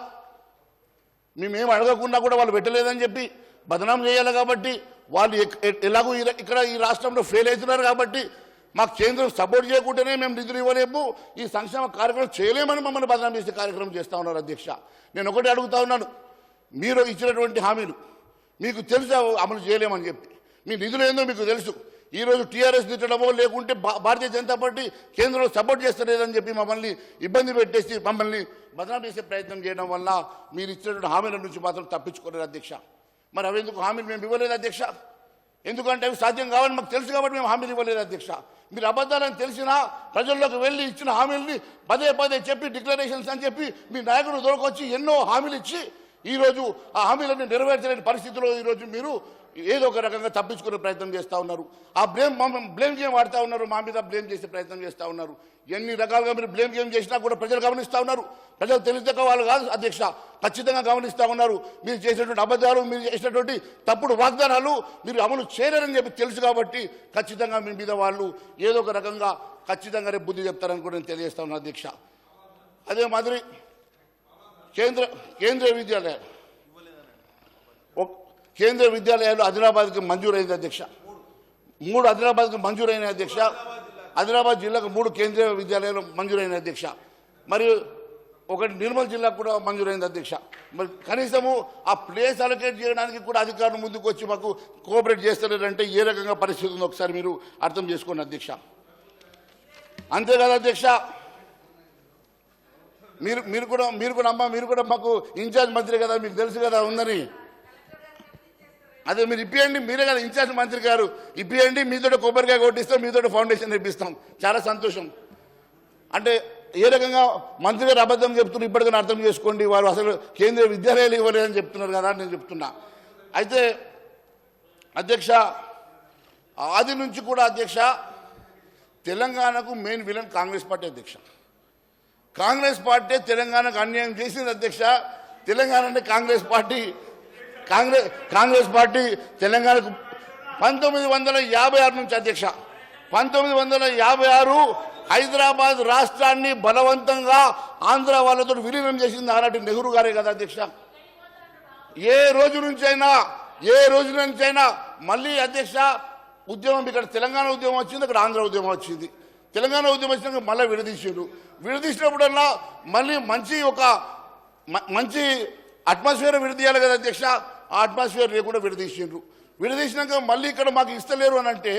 మేమేం అడగకుండా కూడా వాళ్ళు పెట్టలేదని చెప్పి బదనాం చేయాలి కాబట్టి, వాళ్ళు ఎలాగో ఇక్కడ ఈ రాష్ట్రంలో ఫెయిల్ అవుతున్నారు కాబట్టి మాకు కేంద్రం సపోర్ట్ చేయకుంటేనే మేము నిధులు ఇవ్వలేము, ఈ సంక్షేమ కార్యక్రమం చేయలేమని మమ్మల్ని బదనాం చేసే కార్యక్రమం చేస్తూ ఉన్నారు అధ్యక్ష. నేను ఒకటి అడుగుతా ఉన్నాను, మీరు ఇచ్చినటువంటి హామీలు మీకు తెలుసు అమలు చేయలేమని చెప్పి, మీ నిధులు ఏందో మీకు తెలుసు. ఈరోజు టీఆర్ఎస్ తిట్టడమో లేకుంటే భారతీయ జనతా పార్టీ కేంద్రంలో సపోర్ట్ చేస్తలేదని చెప్పి మమ్మల్ని ఇబ్బంది పెట్టేసి మమ్మల్ని బదనాం చేసే ప్రయత్నం చేయడం వల్ల మీరు ఇచ్చినటువంటి హామీల నుంచి మాత్రం తప్పించుకోలేదు అధ్యక్ష. మరి అవి ఎందుకు హామీలు మేము ఇవ్వలేదు అధ్యక్ష? ఎందుకంటే అవి సాధ్యం కావాలని మాకు తెలుసు కాబట్టి మేము హామీలు ఇవ్వలేదు అధ్యక్ష. మీరు అబద్ధాలని తెలిసినా ప్రజల్లోకి వెళ్ళి ఇచ్చిన హామీలని పదే చెప్పి డిక్లరేషన్స్ అని చెప్పి మీ నాయకుడు దొరకొచ్చి ఎన్నో హామీలు ఇచ్చి ఈరోజు ఆ హామీలను నెరవేర్చలేని పరిస్థితిలో ఈరోజు మీరు ఏదో ఒక రకంగా తప్పించుకునే ప్రయత్నం చేస్తూ ఉన్నారు. ఆ బ్లేమ్ గేమ్ ఆడుతూ ఉన్నారు, మా మీద బ్లేమ్ చేసే ప్రయత్నం చేస్తూ ఉన్నారు. ఎన్ని రకాలుగా మీరు బ్లేమ్ గేమ్ చేసినా కూడా ప్రజలు గమనిస్తూ ఉన్నారు. ప్రజలు తెలియక వాళ్ళు కాదు అధ్యక్ష, ఖచ్చితంగా గమనిస్తూ ఉన్నారు. మీరు చేసినటువంటి అబద్ధాలు, మీరు చేసినటువంటి తప్పుడు వాగ్దానాలు మీరు అమలు చేయలేరని చెప్పి తెలుసు కాబట్టి ఖచ్చితంగా మీ మీద వాళ్ళు ఏదో ఒక రకంగా ఖచ్చితంగా రేపు బుద్ధి చెప్తారని కూడా నేను తెలియజేస్తా ఉన్నాను అధ్యక్ష. అదే మాదిరి కేంద్రీయ విద్యాలయాలు ఆదిలాబాద్కి మంజూరైంది అధ్యక్ష. 3 ఆదిలాబాద్కి మంజూరైన అధ్యక్ష. ఆదిలాబాద్ జిల్లాకు 3 కేంద్రీయ విద్యాలయాలు మంజూరైన అధ్యక్ష. మరియు ఒకటి నిర్మల్ జిల్లాకు కూడా మంజూరైంది అధ్యక్ష. మరి కనీసము ఆ ప్లేస్ అలొకేట్ చేయడానికి కూడా అధికారులు ముందుకు వచ్చి మాకు కోఆపరేట్ చేస్తలేరంటే ఏ రకంగా పరిస్థితి ఉందో ఒకసారి మీరు అర్థం చేసుకోండి అధ్యక్ష. అంతేకాదు అధ్యక్ష, మీరు కూడా మాకు ఇన్ఛార్జ్ మంత్రి కదా, మీకు తెలుసు కదా ఉందని. అదే మీరు ఇప్పియండి, మీరే కదా ఇన్ఛార్జ్ మంత్రి గారు, ఇప్పియండి, మీతో కొబ్బరికాయ కొట్టిస్తాం, మీతో ఫౌండేషన్ ఇప్పిస్తాం. చాలా సంతోషం. అంటే ఏ రకంగా మంత్రి గారు అబద్ధం చెప్తున్నారు ఇప్పటికైనా అర్థం చేసుకోండి. వారు అసలు కేంద్రీయ విద్యాలయాలు ఇవ్వలేదని చెప్తున్నారు కదా నేను చెప్తున్నా. అయితే అధ్యక్ష, ఆది నుంచి కూడా అధ్యక్ష తెలంగాణకు మెయిన్ విలన్ కాంగ్రెస్ పార్టీ అధ్యక్ష. కాంగ్రెస్ పార్టీ తెలంగాణకు అన్యాయం చేసింది అధ్యక్ష. తెలంగాణ అంటే కాంగ్రెస్ పార్టీ తెలంగాణకు 1956 నుంచి అధ్యక్ష 1956 హైదరాబాద్ రాష్ట్రాన్ని బలవంతంగా ఆంధ్ర వాళ్ళతో విలీనం చేసింది ఆనాటి నెహ్రూ గారే కదా అధ్యక్ష. ఏ రోజు నుంచైనా మళ్ళీ అధ్యక్ష ఉద్యమం, ఇక్కడ తెలంగాణ ఉద్యమం వచ్చింది, అక్కడ ఆంధ్ర ఉద్యమం వచ్చింది. తెలంగాణ ఉద్యమం వచ్చినాక మళ్ళీ విడదీసినప్పుడల్లా మళ్ళీ మంచి అట్మాస్ఫియర్ విడదీయాలి కదా అధ్యక్ష. ఆ అట్మాస్ఫియర్ లేకుండా విడదీసినాక మళ్ళీ ఇక్కడ మాకు ఇస్తలేరు అని అంటే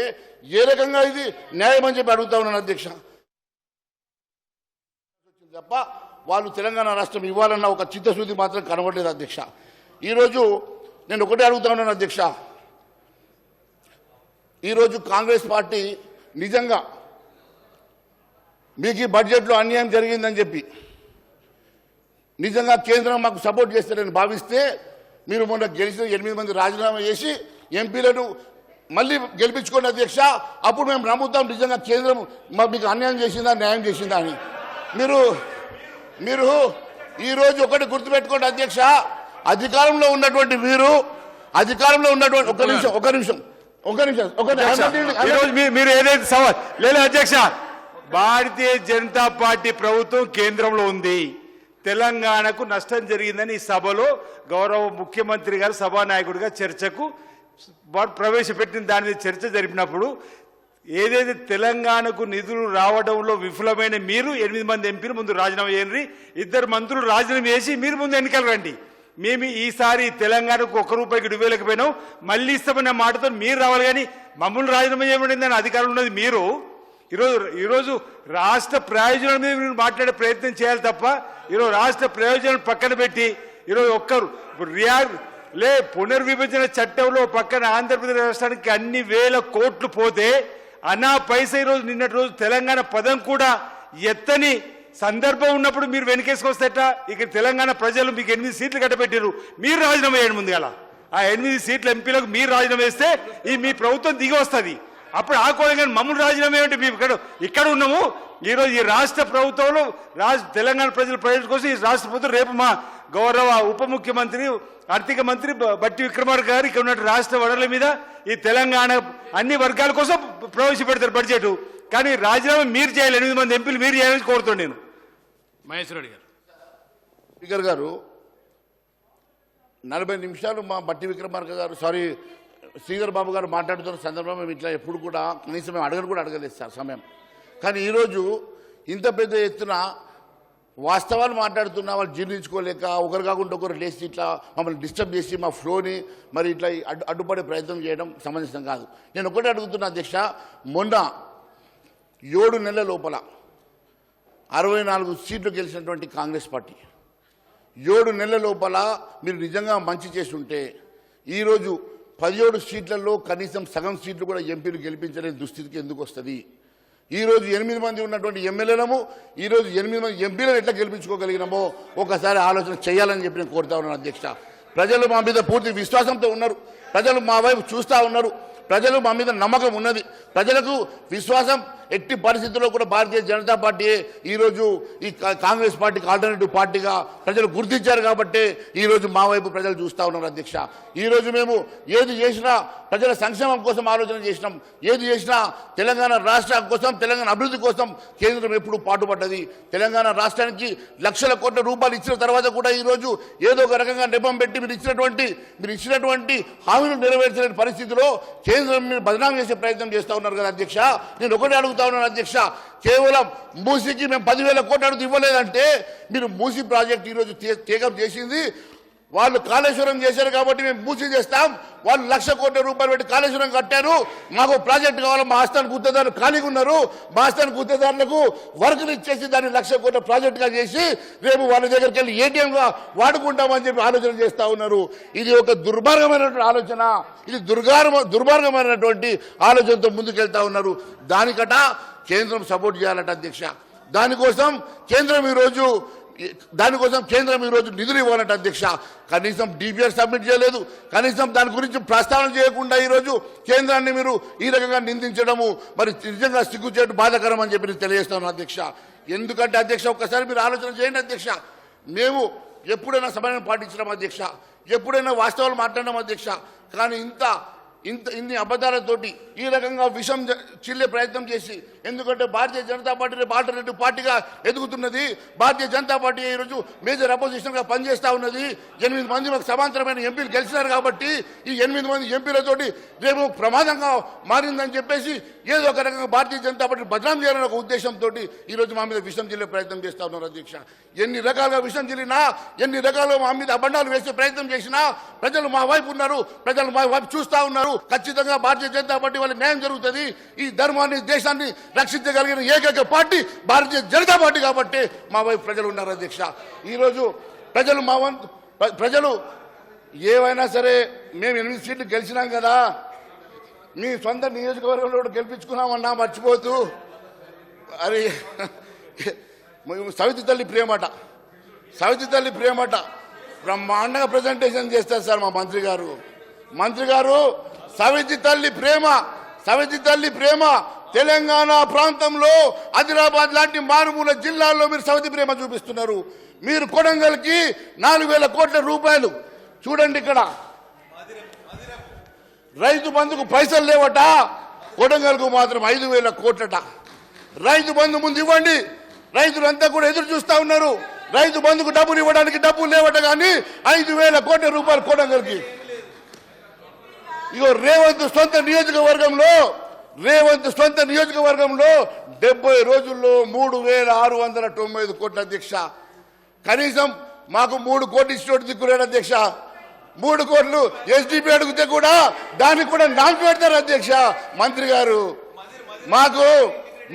ఏ రకంగా ఇది న్యాయం అని చెప్పి అడుగుతా ఉన్నాను అధ్యక్ష. తప్ప వాళ్ళు తెలంగాణ రాష్ట్రం ఇవ్వాలన్న ఒక చిత్తశుద్ధి మాత్రం కనబడలేదు అధ్యక్ష. ఈరోజు నేను ఒకటే అడుగుతా ఉన్నాను అధ్యక్ష, ఈరోజు కాంగ్రెస్ పార్టీ నిజంగా మీకు ఈ బడ్జెట్లో అన్యాయం జరిగిందని చెప్పి నిజంగా కేంద్రం మాకు సపోర్ట్ చేస్తారని భావిస్తే మీరు మొన్న గెలిచిన 8 మంది రాజీనామా చేసి ఎంపీలను మళ్ళీ గెలిపించుకోండి అధ్యక్ష. అప్పుడు మేము నమ్ముతాం నిజంగా కేంద్రం మీకు అన్యాయం చేసిందా న్యాయం చేసిందా అని. మీరు ఈరోజు ఒకటి గుర్తుపెట్టుకోండి అధ్యక్ష, అధికారంలో ఉన్నటువంటి మీరు అధికారంలో ఉన్నటువంటి ఒక నిమిషం మీరు ఏదైతే సవాల్ లేదు అధ్యక్ష, భారతీయ జనతా పార్టీ ప్రభుత్వం కేంద్రంలో ఉంది. తెలంగాణకు నష్టం జరిగిందని ఈ సభలో గౌరవ ముఖ్యమంత్రి గారు సభానాయకుడిగా చర్చకు ప్రవేశపెట్టిన దాని మీద చర్చ జరిపినప్పుడు ఏదైతే తెలంగాణకు నిధులు రావడంలో విఫలమైన మీరు 8 మంది ఎంపీలు ముందు రాజీనామా చేయండి, 2 మంత్రులు రాజీనామా చేసి మీరు ముందు ఎన్నికలు రండి. మేము ఈసారి తెలంగాణకు ₹1 ఇవ్వలేకపోయినాం, మళ్ళీ ఇస్తామన్న మాటతో మీరు రావాలి, కానీ మమ్మల్ని రాజీనామా చేయబడిందని అధికారం ఉన్నది మీరు. ఈరోజు రాష్ట్ర ప్రయోజనాల మీద మీరు మాట్లాడే ప్రయత్నం చేయాలి తప్ప ఈరోజు రాష్ట్ర ప్రయోజనాలు పక్కన పెట్టి ఈరోజు ఒక్కరు పునర్విభజన చట్టంలో పక్కన ఆంధ్రప్రదేశ్ రాష్ట్రానికి అన్ని వేల కోట్లు పోతే అనా పైసా ఈరోజు నిన్నటి రోజు తెలంగాణ పదం కూడా ఎత్తని సందర్భం ఉన్నప్పుడు మీరు వెనకేసుకొస్తేట. ఇక తెలంగాణ ప్రజలు మీకు 8 సీట్లు కట్టబెట్టారు, మీరు రాజీనామా చేయండి ముందుగా. ఆ 8 సీట్ల ఎంపీలకు మీరు రాజీనామా చేస్తే మీ ప్రభుత్వం దిగి వస్తుంది. అప్పుడు ఆ కోణంగా మమ్మల్ని రాజీనామా ఏమంటే మేము ఇక్కడ ఉన్నాము. ఈరోజు ఈ రాష్ట్ర ప్రభుత్వంలో తెలంగాణ ప్రజల ప్రయోజనం కోసం ఈ రాష్ట్ర ప్రభుత్వం రేపు మా గౌరవ ఉప ముఖ్యమంత్రి ఆర్థిక మంత్రి బట్టి విక్రమార్క గారు ఇక్కడ ఉన్న రాష్ట్ర వనరుల మీద ఈ తెలంగాణ అన్ని వర్గాల కోసం ప్రవేశపెడతారు బడ్జెట్. కానీ రాజీనామా మీరు చేయాలి, 8 మంది ఎంపీలు మీరు చేయాలని కోరుతాను నేను. మహేశ్వర రెడ్డి గారు. స్పీకర్ గారు 40 నిమిషాలు మా బట్టి విక్రమార్క గారు శ్రీధర్ బాబు గారు మాట్లాడుతున్న సందర్భంలో మేము ఇట్లా ఎప్పుడు కూడా కనీసం మేము అడగలేదు సార్ సమయం. కానీ ఈరోజు ఇంత పెద్ద ఎత్తున వాస్తవాలు మాట్లాడుతున్నా వాళ్ళు జీర్ణించుకోలేక ఒకరు కాకుండా ఒకరు లేచి ఇట్లా మమ్మల్ని డిస్టర్బ్ చేసి మా ఫ్లోని మరి ఇట్లా అడ్డుపడే ప్రయత్నం చేయడం సమంజసం కాదు. నేను ఒకటే అడుగుతున్నా అధ్యక్ష, మొన్న 7 నెలల లోపల 64 సీట్లు గెలిచినటువంటి కాంగ్రెస్ పార్టీ 7 నెలల లోపల మీరు నిజంగా మంచి చేసి ఉంటే ఈరోజు 17 సీట్లలో కనీసం సగం సీట్లు కూడా ఎంపీలు గెలిపించలేని దుస్థితికి ఎందుకు వస్తుంది? ఈరోజు 8 మంది ఉన్నటువంటి ఎమ్మెల్యేలము ఈరోజు 8 మంది ఎంపీలను ఎట్లా గెలిపించుకోగలిగినామో ఒకసారి ఆలోచన చేయాలని చెప్పి నేను కోరుతా ఉన్నాను అధ్యక్ష. ప్రజలు మా మీద పూర్తి విశ్వాసంతో ఉన్నారు, ప్రజలు మా వైపు చూస్తూ ఉన్నారు, ప్రజలు మా మీద నమ్మకం ఉన్నది. ప్రజలకు విశ్వాసం ఎట్టి పరిస్థితుల్లో కూడా భారతీయ జనతా పార్టీ ఈరోజు ఈ కాంగ్రెస్ పార్టీకి ఆల్టర్నేటివ్ పార్టీగా ప్రజలు గుర్తించారు కాబట్టి ఈరోజు మా వైపు ప్రజలు చూస్తూ ఉన్నారు అధ్యక్ష. ఈరోజు మేము ఏది చేసినా ప్రజల సంక్షేమం కోసం ఆలోచన చేసినాం, ఏది చేసినా తెలంగాణ రాష్ట్రం కోసం తెలంగాణ అభివృద్ధి కోసం కేంద్రం ఎప్పుడు పాటుపడ్డది. తెలంగాణ రాష్ట్రానికి లక్షల కోట్ల రూపాయలు ఇచ్చిన తర్వాత కూడా ఈరోజు ఏదో ఒక రకంగా నెపం పెట్టి మీరు ఇచ్చినటువంటి హామీలు నెరవేర్చలేని పరిస్థితిలో కేంద్రం మీరు బదనాం చేసే ప్రయత్నం చేస్తూ ఉన్నారు కదా అధ్యక్ష. నేను ఒకటే అడుగుతా ఉన్నాను అధ్యక్ష, కేవలం మూసీకి మేము 10,000 కోట్ల అడుగు ఇవ్వలేదంటే మీరు మూసీ ప్రాజెక్ట్ ఈరోజు టేకప్ చేసింది వాళ్ళు కాళేశ్వరం చేశారు కాబట్టి మేము మూసీ చేస్తాం, వాళ్ళు ₹1,00,000 కోట్ల పెట్టి కాళేశ్వరం కట్టారు, మాకు ప్రాజెక్ట్ కావాలి, మా ఆస్థాన గుత్తేదారులు ఖాళీగా ఉన్నారు, మా ఆస్థాన గుత్తేదారులకు వర్కులు ఇచ్చేసి దాన్ని ₹1,00,000 కోట్ల ప్రాజెక్టుగా చేసి రేపు వాళ్ళ దగ్గరికి వెళ్ళి ఏటీఎంగా వాడుకుంటామని చెప్పి ఆలోచన చేస్తూ ఉన్నారు. ఇది ఒక దుర్మార్గమైనటువంటి ఆలోచన, ఇది దుర్మార్గమైనటువంటి ఆలోచనతో ముందుకెళ్తా ఉన్నారు. దానికట కేంద్రం సపోర్ట్ చేయాలట అధ్యక్ష. దానికోసం కేంద్రం ఈరోజు నిధులు ఇవ్వాలంట అధ్యక్ష. కనీసం డిపిఆర్ సబ్మిట్ చేయలేదు, కనీసం దాని గురించి ప్రస్తావన చేయకుండా ఈరోజు కేంద్రాన్ని మీరు ఈ రకంగా నిందించడము మరి నిజంగా సిగ్గుచేటు బాధాకరం అని చెప్పి తెలియజేస్తాను అధ్యక్ష. ఎందుకంటే అధ్యక్ష ఒక్కసారి మీరు ఆలోచన చేయండి అధ్యక్ష, మేము ఎప్పుడైనా సమయం పాటించడం అధ్యక్ష, ఎప్పుడైనా వాస్తవాలు మాట్లాడడం అధ్యక్ష, కానీ ఇన్ని అబద్ధాలతోటి ఈ రకంగా విషం చిల్లే ప్రయత్నం చేసి, ఎందుకంటే భారతీయ జనతా పార్టీ రేపు ఆల్టర్నేటివ్ పార్టీగా ఎదుగుతున్నది, భారతీయ జనతా పార్టీ ఈరోజు మేజర్ అపోజిషన్గా పనిచేస్తూ ఉన్నది, 8 మంది మాకు సమాంతరమైన ఎంపీలు గెలిచినారు కాబట్టి ఈ 8 మంది ఎంపీలతోటి రేపు ప్రమాదంగా మారిందని చెప్పేసి ఏదో ఒక రకంగా భారతీయ జనతా పార్టీ బదనాం చేయాలనే ఒక ఉద్దేశంతో ఈరోజు మా మీద విషం చిల్లే ప్రయత్నం చేస్తూ ఉన్నారు అధ్యక్ష. ఎన్ని రకాలుగా విషం చిల్లినా, ఎన్ని రకాలుగా మా మీద అబండాలు వేసే ప్రయత్నం చేసినా ప్రజలు మా వైపు ఉన్నారు, ప్రజలు మా వైపు చూస్తూ ఉన్నారు. ఖచ్చితంగా భారతీయ జనతా పార్టీ వాళ్ళ న్యాయం జరుగుతుంది. ఈ ధర్మాన్ని దేశాన్ని రక్షించగలిగిన ఏకైక పార్టీ భారతీయ జనతా పార్టీ కాబట్టి మా వైపు ప్రజలు ఉన్నారు అధ్యక్ష. ఈరోజు ప్రజలు ఏవైనా సరే మేము 8 సీట్లు గెలిచినాం కదా, మీ సొంత నియోజకవర్గంలో గెలిపించుకున్నామన్నా మర్చిపోతూ, సవితి తల్లి ప్రేమట, సవితి తల్లి ప్రేమట బ్రహ్మాండంగా ప్రజెంటేషన్ చేస్తారు సార్ మా మంత్రి గారు. మంత్రి గారు సవితి తల్లి ప్రేమ, సవితి తల్లి ప్రేమ తెలంగాణ ప్రాంతంలో ఆదిలాబాద్ లాంటి మారుమూల జిల్లాల్లో మీరు సవితి ప్రేమ చూపిస్తున్నారు. మీరు కొడంగల్కి 4,000 కోట్ల రూపాయలు చూడండి. ఇక్కడ రైతు బంధుకు పైసలు లేవట, కొడంగల్కు మాత్రం 5,000 కోట్లట. రైతు బంధు ముందు ఇవ్వండి, రైతులంతా కూడా ఎదురు చూస్తా ఉన్నారు. రైతు బంధుకు డబ్బులు ఇవ్వడానికి డబ్బులు లేవట, కానీ 5,000 కోట్ల రూపాయలు కొడంగల్కి. ఇగో రేవంత్ సొంత నియోజకవర్గంలో 70 రోజుల్లో 3,695 కోట్ల అధ్యక్ష. కనీసం మాకు 3 కోట్లు ఇచ్చినోటి దిక్కులేడు అధ్యక్ష. 3 కోట్లు ఎస్డిపి అడిగితే కూడా దానికి కూడా నాన్ పెడతారు అధ్యక్ష. మంత్రి గారు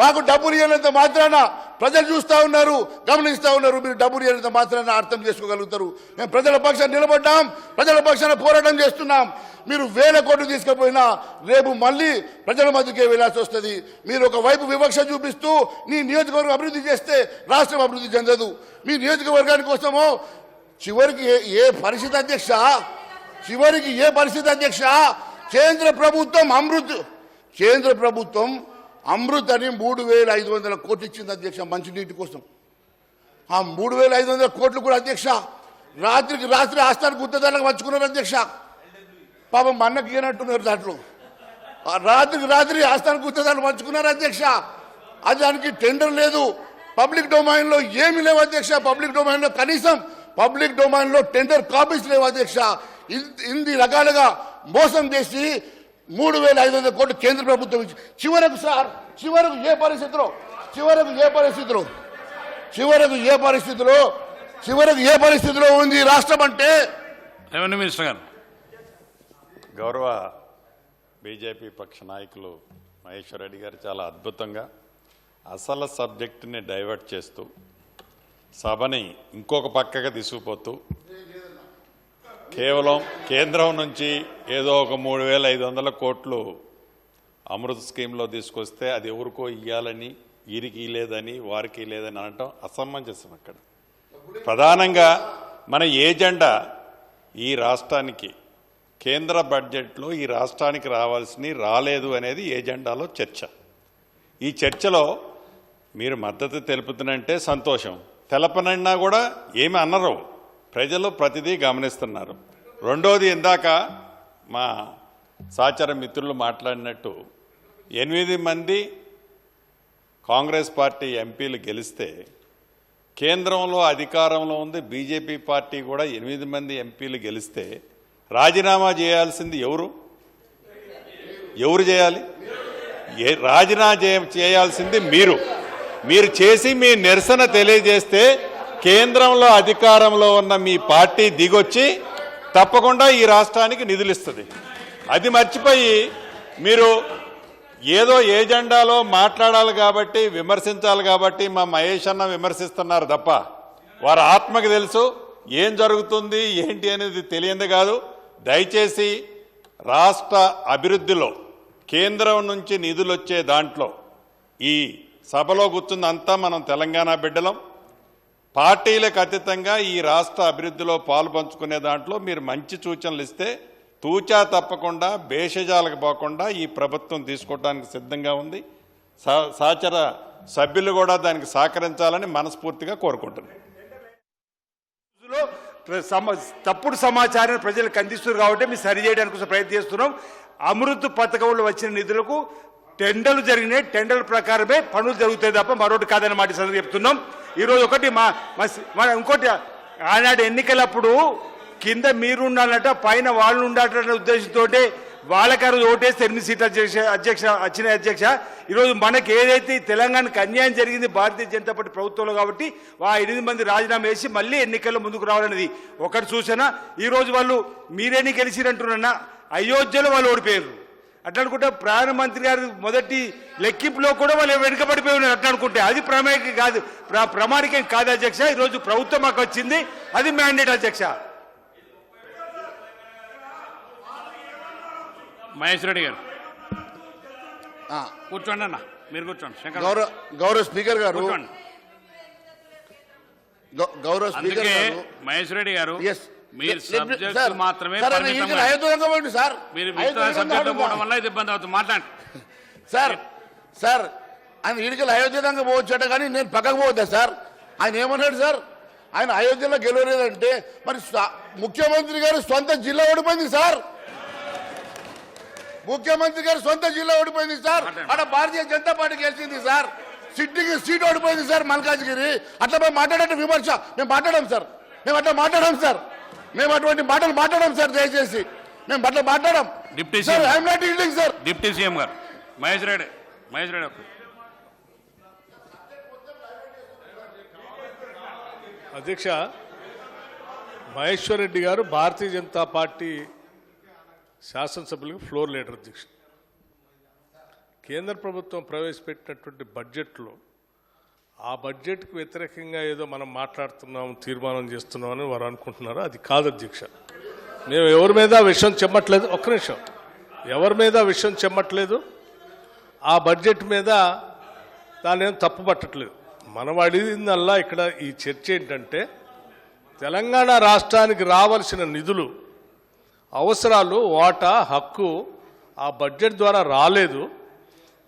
మాకు డబ్బులు ఇవ్వనంత మాత్రాన ప్రజలు చూస్తా ఉన్నారు, గమనిస్తా ఉన్నారు. మీరు డబ్బులు ఇవ్వనంత మాత్రాన అర్థం చేసుకోగలుగుతారు. మేము ప్రజల పక్షాన నిలబడ్డాం, ప్రజల పక్షాన పోరాటం చేస్తున్నాం. మీరు 1,000 కోట్లు తీసుకుపోయినా రేపు మళ్ళీ ప్రజల మధ్యకే వెళ్లాల్సి వస్తుంది. మీరు ఒకవైపు వివక్ష చూపిస్తూ నీ నియోజకవర్గం అభివృద్ధి చేస్తే రాష్ట్రం అభివృద్ధి చెందదు. మీ నియోజకవర్గాని కోసమో చివరికి ఏ పరిస్థితి అధ్యక్ష, చివరికి ఏ పరిస్థితి అధ్యక్ష, కేంద్ర ప్రభుత్వం అమృత్ అని 3,500 కోట్లు ఇచ్చింది అధ్యక్ష మంచినీటి కోసం. ఆ 3,500 కోట్లు కూడా అధ్యక్ష రాత్రికి రాత్రి ఆస్థానికి గుత్తదారులకు పంచుకున్నారు అధ్యక్ష. పాపం మన్నకి ఏనంటున్నారు దాంట్లో. రాత్రికి రాత్రి ఆస్థానికి గుత్తదారులు పంచుకున్నారు అధ్యక్ష. అది దానికి టెండర్ లేదు, పబ్లిక్ డొమైన్లో ఏమి లేవు అధ్యక్ష. పబ్లిక్ డొమైన్లో కనీసం పబ్లిక్ డొమైన్లో టెండర్ కాపీస్ లేవు అధ్యక్ష. ఇన్ని రకాలుగా మోసం చేసి 3,500 కోట్లు కేంద్ర ప్రభుత్వం ఇచ్చి చివరకు ఏ పరిస్థితిలో ఉంది రాష్ట్రం అంటే. రెవెన్యూ మినిస్టర్ గారు. గౌరవ బీజేపీ పక్ష నాయకులు మహేశ్వర్ రెడ్డి గారు చాలా అద్భుతంగా అసలు సబ్జెక్టుని డైవర్ట్ చేస్తూ సభని ఇంకొక పక్కగా తీసుకుపోతూ కేవలం కేంద్రం నుంచి ఏదో ఒక 3,500 కోట్లు అమృత్ స్కీమ్లో తీసుకొస్తే అది ఎవరికో ఇవ్వాలని, వీరికి లేదని వారికి లేదని అనటం అసమంజసం. అక్కడ ప్రధానంగా మన ఏజెండా ఈ రాష్ట్రానికి కేంద్ర బడ్జెట్లో ఈ రాష్ట్రానికి రాలేదు అనేది ఏజెండాలో చర్చ. ఈ చర్చలో మీరు మద్దతు తెలుపుతున్నంటే సంతోషం, తెలపనన్నా కూడా ఏమి అనరు. ప్రజలు ప్రతిదీ గమనిస్తున్నారు. రెండోది, ఇందాక మా సహచర మిత్రులు మాట్లాడినట్టు 8 మంది కాంగ్రెస్ పార్టీ ఎంపీలు గెలిస్తే కేంద్రంలో అధికారంలో ఉంది బీజేపీ పార్టీ కూడా 8 మంది ఎంపీలు గెలిస్తే రాజీనామా చేయాల్సింది ఎవరు చేయాలి? రాజీనామా చేయాల్సింది మీరు చేసి మీ నిరసన తెలియజేస్తే కేంద్రంలో అధికారంలో ఉన్న మీ పార్టీ దిగొచ్చి తప్పకుండా ఈ రాష్ట్రానికి నిధులు ఇస్తుంది. అది మర్చిపోయి మీరు ఏదో ఏజెండాలో మాట్లాడాలి కాబట్టి, విమర్శించాలి కాబట్టి మా మహేష్ అన్న విమర్శిస్తున్నారు తప్ప వారి ఆత్మకి తెలుసు ఏం జరుగుతుంది ఏంటి అనేది తెలియంది కాదు. దయచేసి రాష్ట్ర అభివృద్ధిలో కేంద్రం నుంచి నిధులు వచ్చే దాంట్లో ఈ సభలో కూర్చుందంతా మనం తెలంగాణ బిడ్డలం. పార్టీలకు అతీతంగా ఈ రాష్ట్ర అభివృద్ధిలో పాలు పంచుకునే దాంట్లో మీరు మంచి సూచనలు ఇస్తే తూచా తప్పకుండా భేషజాలకు పోకుండా ఈ ప్రభుత్వం తీసుకోవడానికి సిద్ధంగా ఉంది. సహచర సభ్యులు కూడా దానికి సహకరించాలని మనస్ఫూర్తిగా కోరుకుంటున్నాను. తప్పుడు సమాచారాన్ని ప్రజలకు అందిస్తున్నారు కాబట్టి మేము సరి చేయడానికి ప్రయత్నం చేస్తున్నాం. అమృత్ పథకంలో వచ్చిన నిధులకు టెండర్లు జరిగినాయి, టెండర్ల ప్రకారమే పనులు జరుగుతాయి తప్ప మరొకటి కాదని మాట సంగతి చెప్తున్నాం. ఈరోజు ఒకటి ఇంకోటి, ఆనాడు ఎన్నికలప్పుడు కింద మీరు ఉండాలట, పైన వాళ్ళు ఉండాలనే ఉద్దేశంతో వాళ్ళకి ఓటేస్తే 8 సీట్లు వచ్చినాయి అధ్యక్ష. ఈరోజు మనకి ఏదైతే తెలంగాణకు అన్యాయం జరిగింది భారతీయ జనతా పార్టీ ప్రభుత్వంలో కాబట్టి ఆ 8 మంది రాజీనామా వేసి మళ్ళీ ఎన్నికల్లో ముందుకు రావాలనేది ఒకటి సూచన. ఈరోజు వాళ్ళు మీరేని గెలిచిరంటున్నా అయోధ్యలో వాళ్ళు ఓడిపోయారు. అట్లా అనుకుంటే ప్రధానమంత్రి గారు మొదటి లెక్కింపులో కూడా వాళ్ళు వెనుకబడిపోయి ఉన్నారు. అట్లా అనుకుంటే అది ప్రామాణికం కాదు అధ్యక్ష. ఈరోజు ప్రభుత్వం మాకు వచ్చింది, అది మ్యాండేట్ అధ్యక్ష. మహేష్ రెడ్డి గారు కూర్చోండి అన్న, మీరు కూర్చోండి. గౌరవ స్పీకర్ గారు, గౌరవ స్పీకర్ అందుకే గారు, మహేష్ రెడ్డి గారు yes. మీరు Let me- సబ్జెక్ట్ సార్, మాత్రమే సార్, ఆయన పరిమితం ఈగలు అయోధ్యంగా పోయింది సార్. మీరు అయోధ్యంగా సబ్జెక్ట్ పోవడం పోవడం వల్ల ఇది ఇబ్బంది అవుతుంది. మాట్లాడండి. సార్ సార్ ఆయన ఈడికలు అయోధ్యంగా పోవచ్చట కానీ నేను పక్కకు పోవద్దా సార్? ఆయన ఏమన్నాడు సార్? ఆయన అయోధ్యలో గెలవలేదంటే మరి ముఖ్యమంత్రి గారు సొంత జిల్లా ఓడిపోయింది సార్. ముఖ్యమంత్రి గారు సొంత జిల్లా ఓడిపోయింది సార్. అక్కడ భారతీయ జనతా పార్టీ గెలిచింది సార్. సిట్టింగ్ సీట్ ఓడిపోయింది సార్ మల్కాజ్గిరి. అట్లా మేము మాట్లాడే విమర్శ మేము మాట్లాడాం సార్. మేము అట్లా మాట్లాడాం సార్. మేము అటువంటి మాటలు మాట్లాడాం సార్. దయచేసి మేము అట్లా మాట్లాడాం. Deputy sir CM. I'm not yielding sir. Deputy CM గారు మహేష్ రెడ్డి ఒక్క అధ్యక్ష, మహేశ్వర్ రెడ్డి గారు భారతీయ జనతా పార్టీ శాసనసభ్యులకు ఫ్లోర్ లీడర్ అధ్యక్ష. కేంద్ర ప్రభుత్వం ప్రవేశపెట్టినటువంటి బడ్జెట్లో ఆ బడ్జెట్కు వ్యతిరేకంగా ఏదో మనం మాట్లాడుతున్నాం, తీర్మానం చేస్తున్నామని వారు అనుకుంటున్నారు. అది కాదు అధ్యక్ష. మేము ఎవరి మీద విషయం చెమ్మట్లేదు. ఒక్క నిమిషం, ఎవరి మీద విషయం చెమ్మట్లేదు. ఆ బడ్జెట్ మీద దాన్ని ఏం తప్పు పట్టట్లేదు. మనం అడిగిందల్లా ఇక్కడ ఈ చర్చ ఏంటంటే తెలంగాణ రాష్ట్రానికి రావాల్సిన నిధులు, అవసరాలు, వాటా, హక్కు ఆ బడ్జెట్ ద్వారా రాలేదు.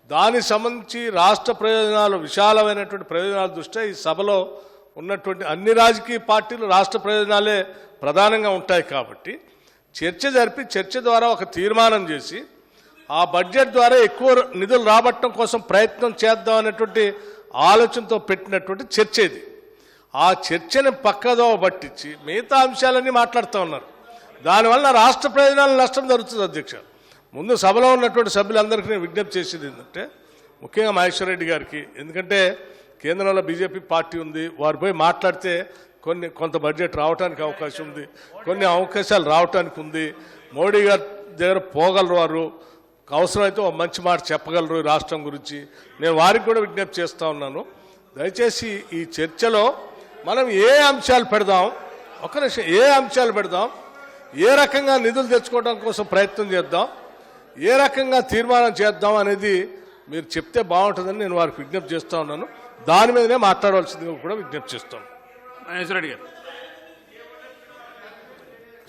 దానికి సంబంధించి రాష్ట్ర ప్రయోజనాలు, విశాలమైనటువంటి ప్రయోజనాల దృష్ట్యా ఈ సభలో ఉన్నటువంటి అన్ని రాజకీయ పార్టీలు రాష్ట్ర ప్రయోజనాలే ప్రధానంగా ఉంటాయి. కాబట్టి చర్చ జరిపి చర్చ ద్వారా ఒక తీర్మానం చేసి ఆ బడ్జెట్ ద్వారా ఎక్కువ నిధులు రాబట్టడం కోసం ప్రయత్నం చేద్దాం అనేటువంటి ఆలోచనతో పెట్టినటువంటి చర్చ ఇది. ఆ చర్చని పక్కదో పట్టించి మిగతా అంశాలన్నీ మాట్లాడుతూ ఉన్నారు. దానివల్ల రాష్ట్ర ప్రయోజనాలు నష్టం జరుగుతుంది అధ్యక్ష. ముందు సభలో ఉన్నటువంటి సభ్యులందరికీ నేను విజ్ఞప్తి చేసేది ఏంటంటే, ముఖ్యంగా మహేశ్వర్ రెడ్డి గారికి, ఎందుకంటే కేంద్రంలో బీజేపీ పార్టీ ఉంది, వారు పోయి మాట్లాడితే కొంత బడ్జెట్ రావడానికి అవకాశం ఉంది, కొన్ని అవకాశాలు రావడానికి ఉంది. మోడీ గారి దగ్గర పోగలరు, వారు అవసరమైతే ఒక మంచి మాట చెప్పగలరు ఈ రాష్ట్రం గురించి. నేను వారికి కూడా విజ్ఞప్తి చేస్తూ ఉన్నాను. దయచేసి ఈ చర్చలో మనం ఏ అంశాలు పెడదాం, ఒక నిమిషం, ఏ అంశాలు పెడదాం, ఏ రకంగా నిధులు తెచ్చుకోవడం కోసం ప్రయత్నం చేద్దాం, ఏ రకంగా తీర్మానం చేద్దాం అనేది మీరు చెప్తే బాగుంటుందని నేను వారికి విజ్ఞప్తి చేస్తూ ఉన్నాను. దాని మీదనే మాట్లాడవలసిందిగా కూడా విజ్ఞప్తి చేస్తాను. మహేష్ రెడ్డి గారు.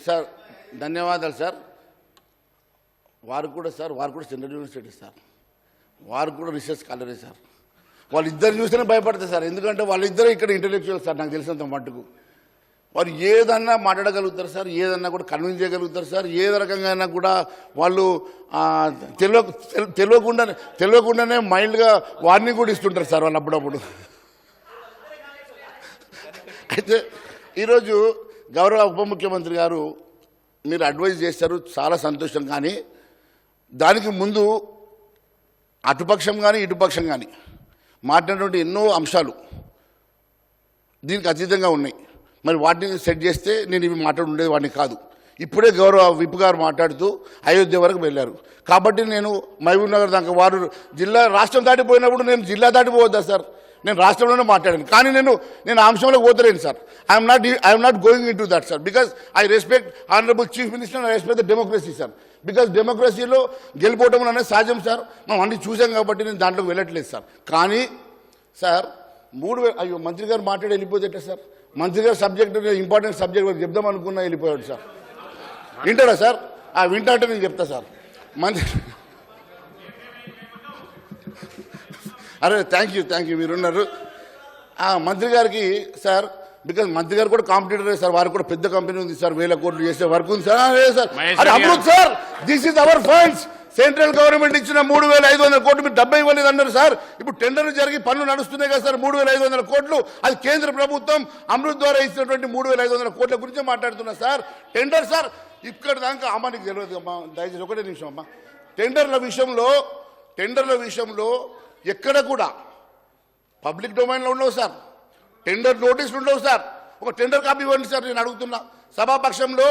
సార్ ధన్యవాదాలు సార్. వారు కూడా సెంట్రల్ యూనివర్సిటీ సార్, వారు కూడా రీసెర్చ్ స్కాలరే సార్. వాళ్ళిద్దరు చూస్తేనే భయపడతారు సార్. ఎందుకంటే వాళ్ళిద్దరే ఇక్కడ ఇంటెలెక్చువల్ సార్. నాకు తెలిసినంత మట్టుకు వారు ఏదన్నా మాట్లాడగలుగుతారు సార్, ఏదన్నా కూడా కన్విన్స్ చేయగలుగుతారు సార్. ఏ రకంగా కూడా వాళ్ళు తెలియకుండానే మైల్డ్గా వార్నింగ్ కూడా ఇస్తుంటారు సార్ వాళ్ళు అప్పుడప్పుడు. అయితే ఈరోజు గౌరవ ఉప ముఖ్యమంత్రి గారు మీరు అడ్వైజ్ చేశారు, చాలా సంతోషం. కానీ దానికి ముందు అటుపక్షం కానీ ఇటుపక్షం కానీ మాట్లాడినటువంటి ఎన్నో అంశాలు దీనికి అతీతంగా ఉన్నాయి. మరి వాటిని సెట్ చేస్తే నేను ఇవి మాట్లాడి ఉండేది వాడిని కాదు. ఇప్పుడే గౌరవ విప్ గారు మాట్లాడుతూ అయోధ్య వరకు వెళ్ళారు. కాబట్టి నేను మహబూబ్ నగర్ దాకా వారు రాష్ట్రం దాటిపోయినప్పుడు నేను జిల్లా దాటిపోవద్దా సార్? నేను రాష్ట్రంలోనే మాట్లాడాను. కానీ నేను ఆ అంశంలో పోతలేను sir. I'm not going in to that sir. Because I respect honourable chief minister, I respect the democracy sir. Because డెమోక్రసీలో గెలిపోవడం అనేది సహజం సార్. మనం అన్ని చూసాం కాబట్టి నేను దాంట్లోకి వెళ్ళట్లేదు సార్. కానీ సార్ 3000 అయ్యో మంత్రి గారు మాట్లాడి వెళ్ళిపోతే సార్. మంత్రి గారు సబ్జెక్ట్ ఇంపార్టెంట్ సబ్జెక్ట్ చెప్దాం అనుకున్నా వెళ్ళిపోయాడు సార్. వింటాడా సార్? వింటా అంటే నేను చెప్తా సార్. అరే థ్యాంక్ యూ మీరున్నారు. మంత్రి గారికి సార్, బికాజ్ మంత్రి గారు కూడా కాంపిటీటరే సార్. వారికి కూడా పెద్ద కంపెనీ ఉంది సార్, 1000 కోట్లు చేసే వర్క్ ఉంది సార్. సార్ అరే Amrit sir, this is our funds. Central government ఇచ్చిన 3500 కోట్లు మీరు 70 ఇవ్వలేదు అన్నారు సార్. ఇప్పుడు టెండర్లు జరిగి పనులు నడుస్తున్నాయి కదా సార్. 3500 కోట్లు అది కేంద్ర ప్రభుత్వం అమృత్ ద్వారా ఇచ్చినటువంటి 3500 కోట్ల గురించి మాట్లాడుతున్నా సార్. టెండర్ సార్ ఇక్కడ దాకా అమ్మ నీకు తెలియదు అమ్మా, దయచేసి ఒకటే నిమిషం అమ్మా. టెండర్ల విషయంలో ఎక్కడ కూడా పబ్లిక్ డొమైన్లో ఉండవు సార్. టెండర్ నోటీసులు ఉండవు సార్. ఒక టెండర్ కాపీ ఇవ్వండి సార్ నేను అడుగుతున్నా. సభాపక్షంలో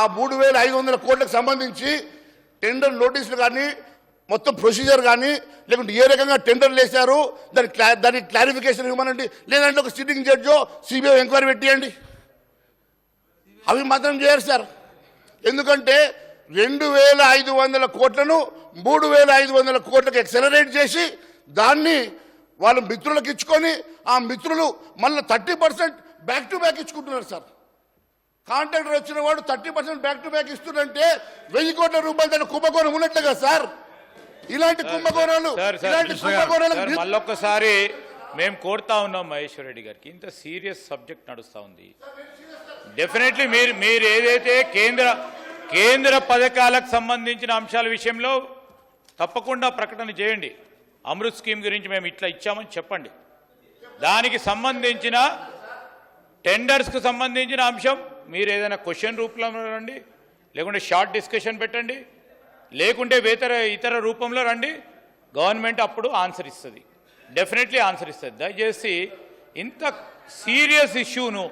ఆ 3500 కోట్లకు సంబంధించి టెండర్ నోటీసులు కానీ మొత్తం ప్రొసీజర్ కానీ లేకుంటే ఏ రకంగా టెండర్లు వేశారు దాని క్లారిఫికేషన్ ఇవ్వమనండి. లేదంటే ఒక సిట్టింగ్ జడ్జో సిబిఐ ఎంక్వైరీ పెట్టియండి. అవి మాత్రం చేయరు సార్. ఎందుకంటే 2500 కోట్లను 3500 కోట్లకు ఎక్సలరేట్ చేసి దాన్ని వాళ్ళు మిత్రులకు ఇచ్చుకొని ఆ మిత్రులు మళ్ళీ 30% బ్యాక్ టు బ్యాక్ ఇచ్చుకుంటున్నారు సార్. కాంట్రాక్టర్ వచ్చిన వాడు 30% బ్యాక్ టు బ్యాక్ ఇస్తుందంటే 1000 కోట్ల రూపాయలు దాని కుంభకోణం ఉన్నట్లుగా సార్. ఇలాంటి కుంభకోణాలు మళ్ళొక్కసారి మేము కోరుతా ఉన్నాం మహేశ్వర్ రెడ్డి గారికి, ఇంత సీరియస్ సబ్జెక్ట్ నడుస్తూ ఉంది. డెఫినెట్లీ మీరు ఏదైతే కేంద్ర పథకాలకు సంబంధించిన అంశాల విషయంలో తప్పకుండా ప్రకటన చేయండి. అమృత్ స్కీమ్ గురించి మేము ఇట్లా ఇచ్చామని చెప్పండి. దానికి సంబంధించిన టెండర్స్కు సంబంధించిన అంశం మీరు ఏదైనా క్వశ్చన్ రూపంలో రండి, లేకుంటే షార్ట్ డిస్కషన్ పెట్టండి, లేకుంటే ఇతర రూపంలో రండి. గవర్నమెంట్ అప్పుడు ఆన్సర్ ఇస్తుంది, డెఫినెట్లీ ఆన్సర్ ఇస్తుంది. దయచేసి ఇంత సీరియస్ ఇష్యూను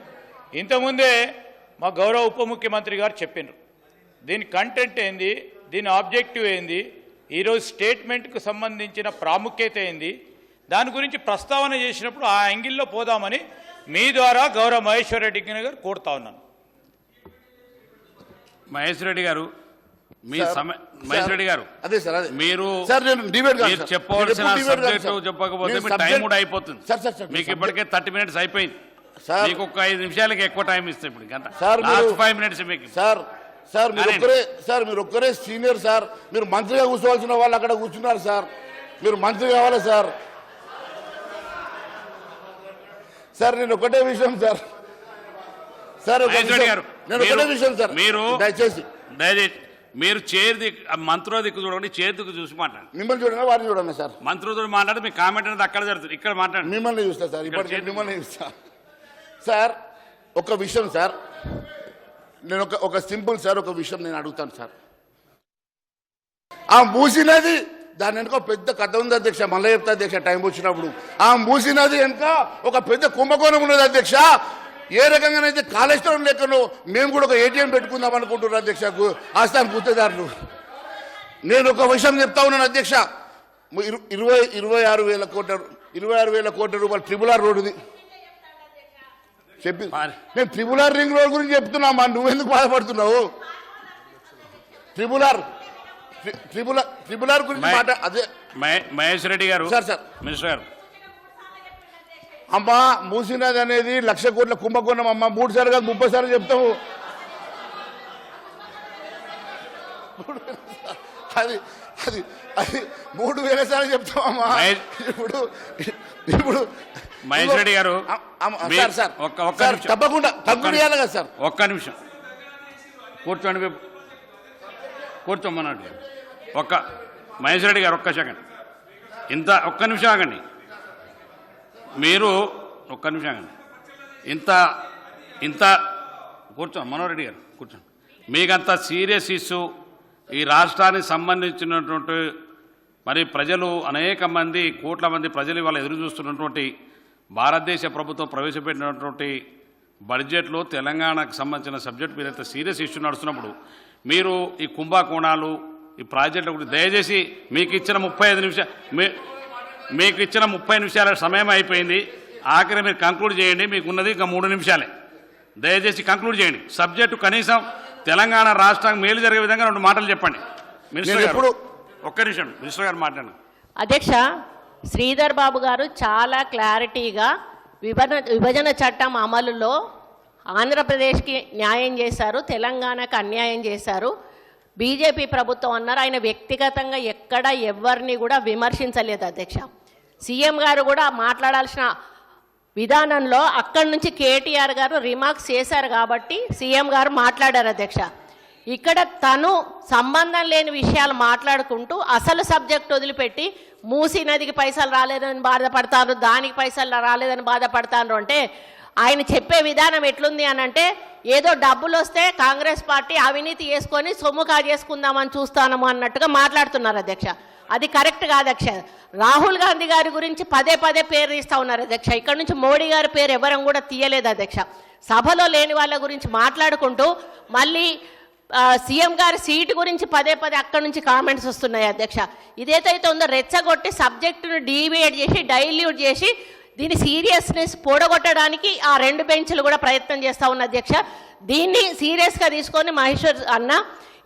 ఇంతకుముందే మా గౌరవ ఉప ముఖ్యమంత్రి గారు చెప్పినారు. దీని కంటెంట్ ఏంది, దీని ఆబ్జెక్టివ్ ఏంది, ఈరోజు స్టేట్మెంట్కు సంబంధించిన ప్రాముఖ్యత ఏంది, దాని గురించి ప్రస్తావన చేసినప్పుడు ఆ యాంగిల్లో పోదామని మీ ద్వారా గౌరవ మహేశ్వర్ రెడ్డి గారు కోరుతా ఉన్నాను. మహేశ్వర్ రెడ్డి గారు మహేశ్వర్ రెడ్డి గారు అదే సార్, అదే మీరు చెప్పవలసిన సబ్జెక్ట్ చెప్పకపోతే మీ టైం కూడా అయిపోతుంది. మీకు ఇప్పటికే 30 minutes అయిపోయింది. మీకు ఒక 5 నిమిషాలకి ఎక్కువ టైం ఇస్తే ఇప్పుడు లాస్ట్ 5 minutes మీకు. సార్ మీరు ఒక్కరే సీనియర్ సార్. మీరు మంత్రిగా కూర్చోవాల్సిన వాళ్ళు అక్కడ కూర్చున్నారు సార్. మీరు మంత్రి కావాలి సార్. నేను ఒకటే విషయం సార్. నేను ఒకటే విషయం సార్, మీరు దయచేసి మీరు మంత్రుల దిక్కు చూడండి, చేతి దిక్కు చూసి మాట్లాడండి. మిమ్మల్ని చూడండి, వారిని చూడండి సార్. మంత్రులతో మాట్లాడితే మీ కామెంట్ అనేది అక్కడ జరుగుతుంది, ఇక్కడ మాట్లాడండి. మిమ్మల్ని చూస్తా సార్, ఇప్పటికే మిమ్మల్ని చూస్తా సార్. ఒక విషయం సార్, నేను ఒక సింపుల్ సార్ ఒక విషయం నేను అడుగుతాను సార్. ఆ మూసినది దాని వెనుక పెద్ద కథ ఉంది అధ్యక్ష. మళ్ళీ చెప్తా అధ్యక్ష టైం వచ్చినప్పుడు. ఆ మూసినది వెనుక ఒక పెద్ద కుంభకోణం ఉన్నది అధ్యక్ష. ఏ రకంగానైతే కాళేశ్వరం లెక్కను మేము కూడా ఒక ఏటీఎం పెట్టుకుందాం అనుకుంటున్నాం అధ్యక్ష, ఆస్థాన గుత్తేదారులు. నేను ఒక విషయం చెప్తా ఉన్నాను అధ్యక్ష. 26,000 కోట్ల రూపాయలు ట్రిపుల్ ఆర్ రోడ్డుది చెప్పి నేను ట్రిపుల్ ఆర్ రింగ్ రోడ్ గురించి చెప్తున్నామా, నువ్వెందుకు బాధపడుతున్నావు? ట్రిపుల్ ఆర్ గురించి మాట అదే. మహేశ్వర్ రెడ్డి గారు సార్ మినిస్టర్ గారు, అమ్మా మూసినది అనేది 1,00,000 కోట్ల కుంభకోణం అమ్మా. 3 సార్లు కాదు 30 సార్లు చెప్తాము. అది 3,000 సార్లు చెప్తామమ్మా. ఇప్పుడు మహేష్ రెడ్డి గారు తప్పకుండా తగ్గుయాలి కదా సార్. ఒక్క నిమిషం కూర్చోండి, కూర్చోమన్నట్టు. మహేష్ రెడ్డి గారు ఒక్క సెకండ్, ఒక్క నిమిషం ఆగండి. మీరు ఒక్క నిమిషం ఆగండి. కూర్చోండి మనోహర్ రెడ్డి గారు కూర్చోండి. మీకంత సీరియస్ ఇష్యూ ఈ రాష్ట్రానికి సంబంధించినటువంటి మరి ప్రజలు అనేక మంది కోట్ల మంది ప్రజలు ఇవాళ ఎదురు చూస్తున్నటువంటి భారతదేశ ప్రభుత్వం ప్రవేశపెట్టినటువంటి బడ్జెట్లో తెలంగాణకు సంబంధించిన సబ్జెక్ట్ మీరైతే సీరియస్ ఇష్యూ నడుస్తున్నప్పుడు మీరు ఈ కుంభకోణాలు ఈ ప్రాజెక్టుల గురించి దయచేసి మీకు ఇచ్చిన 30 నిమిషాల సమయం అయిపోయింది. ఆఖరి మీరు కంక్లూడ్ చేయండి. మీకున్నది ఇంకా 3 నిమిషాలే. దయచేసి కంక్లూడ్ చేయండి. సబ్జెక్టు కనీసం తెలంగాణ రాష్ట్రానికి మేలు జరిగే విధంగా 2 మాటలు చెప్పండి. మినిస్టర్ గారు ఒక్క నిమిషం, మినిస్టర్ గారు మాట్లాడండి. అధ్యక్ష, శ్రీధర్ బాబు గారు చాలా క్లారిటీగా విభజన చట్టం అమలులో ఆంధ్రప్రదేశ్కి న్యాయం చేశారు, తెలంగాణకు అన్యాయం చేశారు, బీజేపీ ప్రభుత్వం అన్నారు. ఆయన వ్యక్తిగతంగా ఎక్కడ ఎవరిని కూడా విమర్శించలేదు అధ్యక్ష. సీఎం గారు కూడా మాట్లాడాల్సిన విధానంలో అక్కడి నుంచి కేటీఆర్ గారు రిమార్క్స్ చేశారు కాబట్టి సీఎం గారు మాట్లాడారు అధ్యక్ష. ఇక్కడ తను సంబంధం లేని విషయాలు మాట్లాడుకుంటూ అసలు సబ్జెక్ట్ వదిలిపెట్టి మూసీ నదికి పైసలు రాలేదని బాధపడతారు, దానికి పైసలు రాలేదని బాధపడతారు అంటే ఆయన చెప్పే విధానం ఎట్లుంది అని అంటే ఏదో డబ్బులు వస్తే కాంగ్రెస్ పార్టీ అవినీతి చేసుకొని సొమ్ము కాజేసుకుందామని చూస్తాము అన్నట్టుగా మాట్లాడుతున్నారు అధ్యక్ష. అది కరెక్ట్ కాదు అధ్యక్ష. రాహుల్ గాంధీ గారి గురించి పదే పేరు తీస్తూ ఉన్నారు అధ్యక్ష. ఇక్కడ నుంచి మోడీ గారి పేరు ఎవరం కూడా తీయలేదు అధ్యక్ష. సభలో లేని వాళ్ళ గురించి మాట్లాడుకుంటూ మళ్ళీ సీఎం గారి సీటు గురించి పదే అక్కడి నుంచి కామెంట్స్ వస్తున్నాయి అధ్యక్ష. ఇదేదైతే ఉందో రెచ్చగొట్టి సబ్జెక్టును డీవియేట్ చేసి డైల్యూట్ చేసి దీని సీరియస్నెస్ పొడగొట్టడానికి ఆ 2 బెంచ్లు కూడా ప్రయత్నం చేస్తూ ఉన్న అధ్యక్ష. దీన్ని సీరియస్గా తీసుకొని మహేశ్వర్ అన్న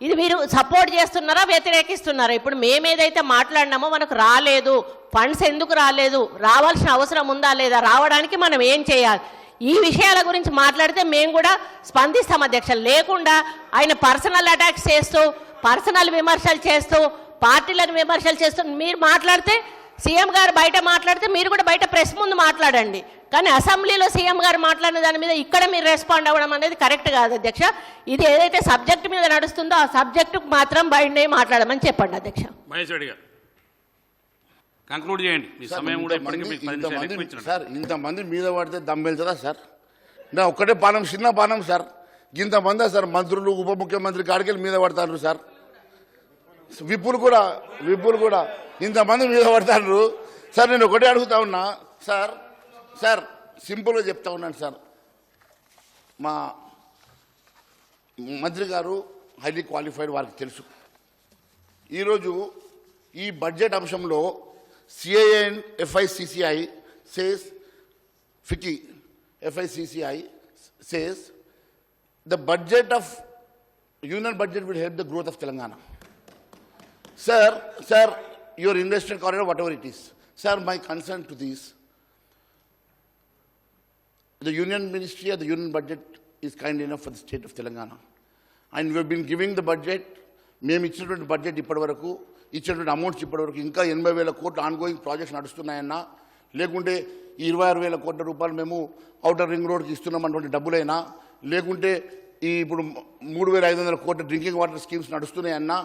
ఇది మీరు సపోర్ట్ చేస్తున్నారా వ్యతిరేకిస్తున్నారా? ఇప్పుడు మేము ఏదైతే మాట్లాడినామో మనకు రాలేదు, ఫండ్స్ ఎందుకు రాలేదు, రావాల్సిన అవసరం ఉందా లేదా, రావడానికి మనం ఏం చేయాలి, ఈ విషయాల గురించి మాట్లాడితే మేము కూడా స్పందిస్తాం అధ్యక్ష. లేకుండా ఆయన పర్సనల్ అటాక్స్ చేస్తూ, పర్సనల్ విమర్శలు చేస్తూ, పార్టీలను విమర్శలు చేస్తూ మీరు మాట్లాడితే, సీఎం గారు బయట మాట్లాడితే మీరు కూడా బయట ప్రెస్ ముందు మాట్లాడండి. కానీ అసెంబ్లీలో సీఎం గారు మాట్లాడిన దాని మీద ఇక్కడ మీరు రెస్పాండ్ అవ్వడం అనేది కరెక్ట్ కాదు అధ్యక్ష. ఇది ఏదైతే సబ్జెక్ట్ మీద నడుస్తుందో ఆ సబ్జెక్టుకు మాత్రం బయటనే మాట్లాడమని చెప్పండి అధ్యక్ష. మహేష్ రెడ్డి గారు కంక్లూడ్ చేయండి, మీ సమయం కూడా ఇప్పటికీ మీకు 10 నిమిషాలు ఎక్కువ ఇచ్చినట్టు. సార్ ఇంతమంది మీద పడితే దమ్మెళ్తుందా సార్? నా ఒక్కటే పానం, చిన్న పానం సార్. ఇంతమంది సార్ మంత్రులు, ఉప ముఖ్యమంత్రి కాడికెళ్ళి మీద పడతారు సార్. విప్పులు కూడా ఇంతమంది మీద పడతారు సార్. నేను ఒకటే అడుగుతా ఉన్నా సార్, సింపుల్గా చెప్తా ఉన్నాను సార్. మా మంత్రి గారు హైలీ క్వాలిఫైడ్, వారికి తెలుసు. ఈరోజు ఈ బడ్జెట్ అంశంలో CII and FICCI says, FICCI says the budget of union budget will help the growth of Telangana. Sir, your investment corridor, whatever it is. Sir, my concern to this, the union ministry or the union budget is kind enough for the state of Telangana. And we have been giving the budget, మేము ఇచ్చినటువంటి బడ్జెట్ ఇప్పటి వరకు, ఇచ్చినటువంటి అమౌంట్స్ ఇప్పటివరకు ఇంకా 80,000 కోట్లు ఆన్గోయింగ్ ప్రాజెక్ట్స్ నడుస్తున్నాయన్నా, లేకుంటే 26,000 కోట్ల రూపాయలు మేము ఔటర్ రింగ్ రోడ్కి ఇస్తున్నామన్నటువంటి డబ్బులైనా, లేకుంటే ఈ ఇప్పుడు 3,500 కోట్ల డ్రింకింగ్ వాటర్ స్కీమ్స్ నడుస్తున్నాయన్నా,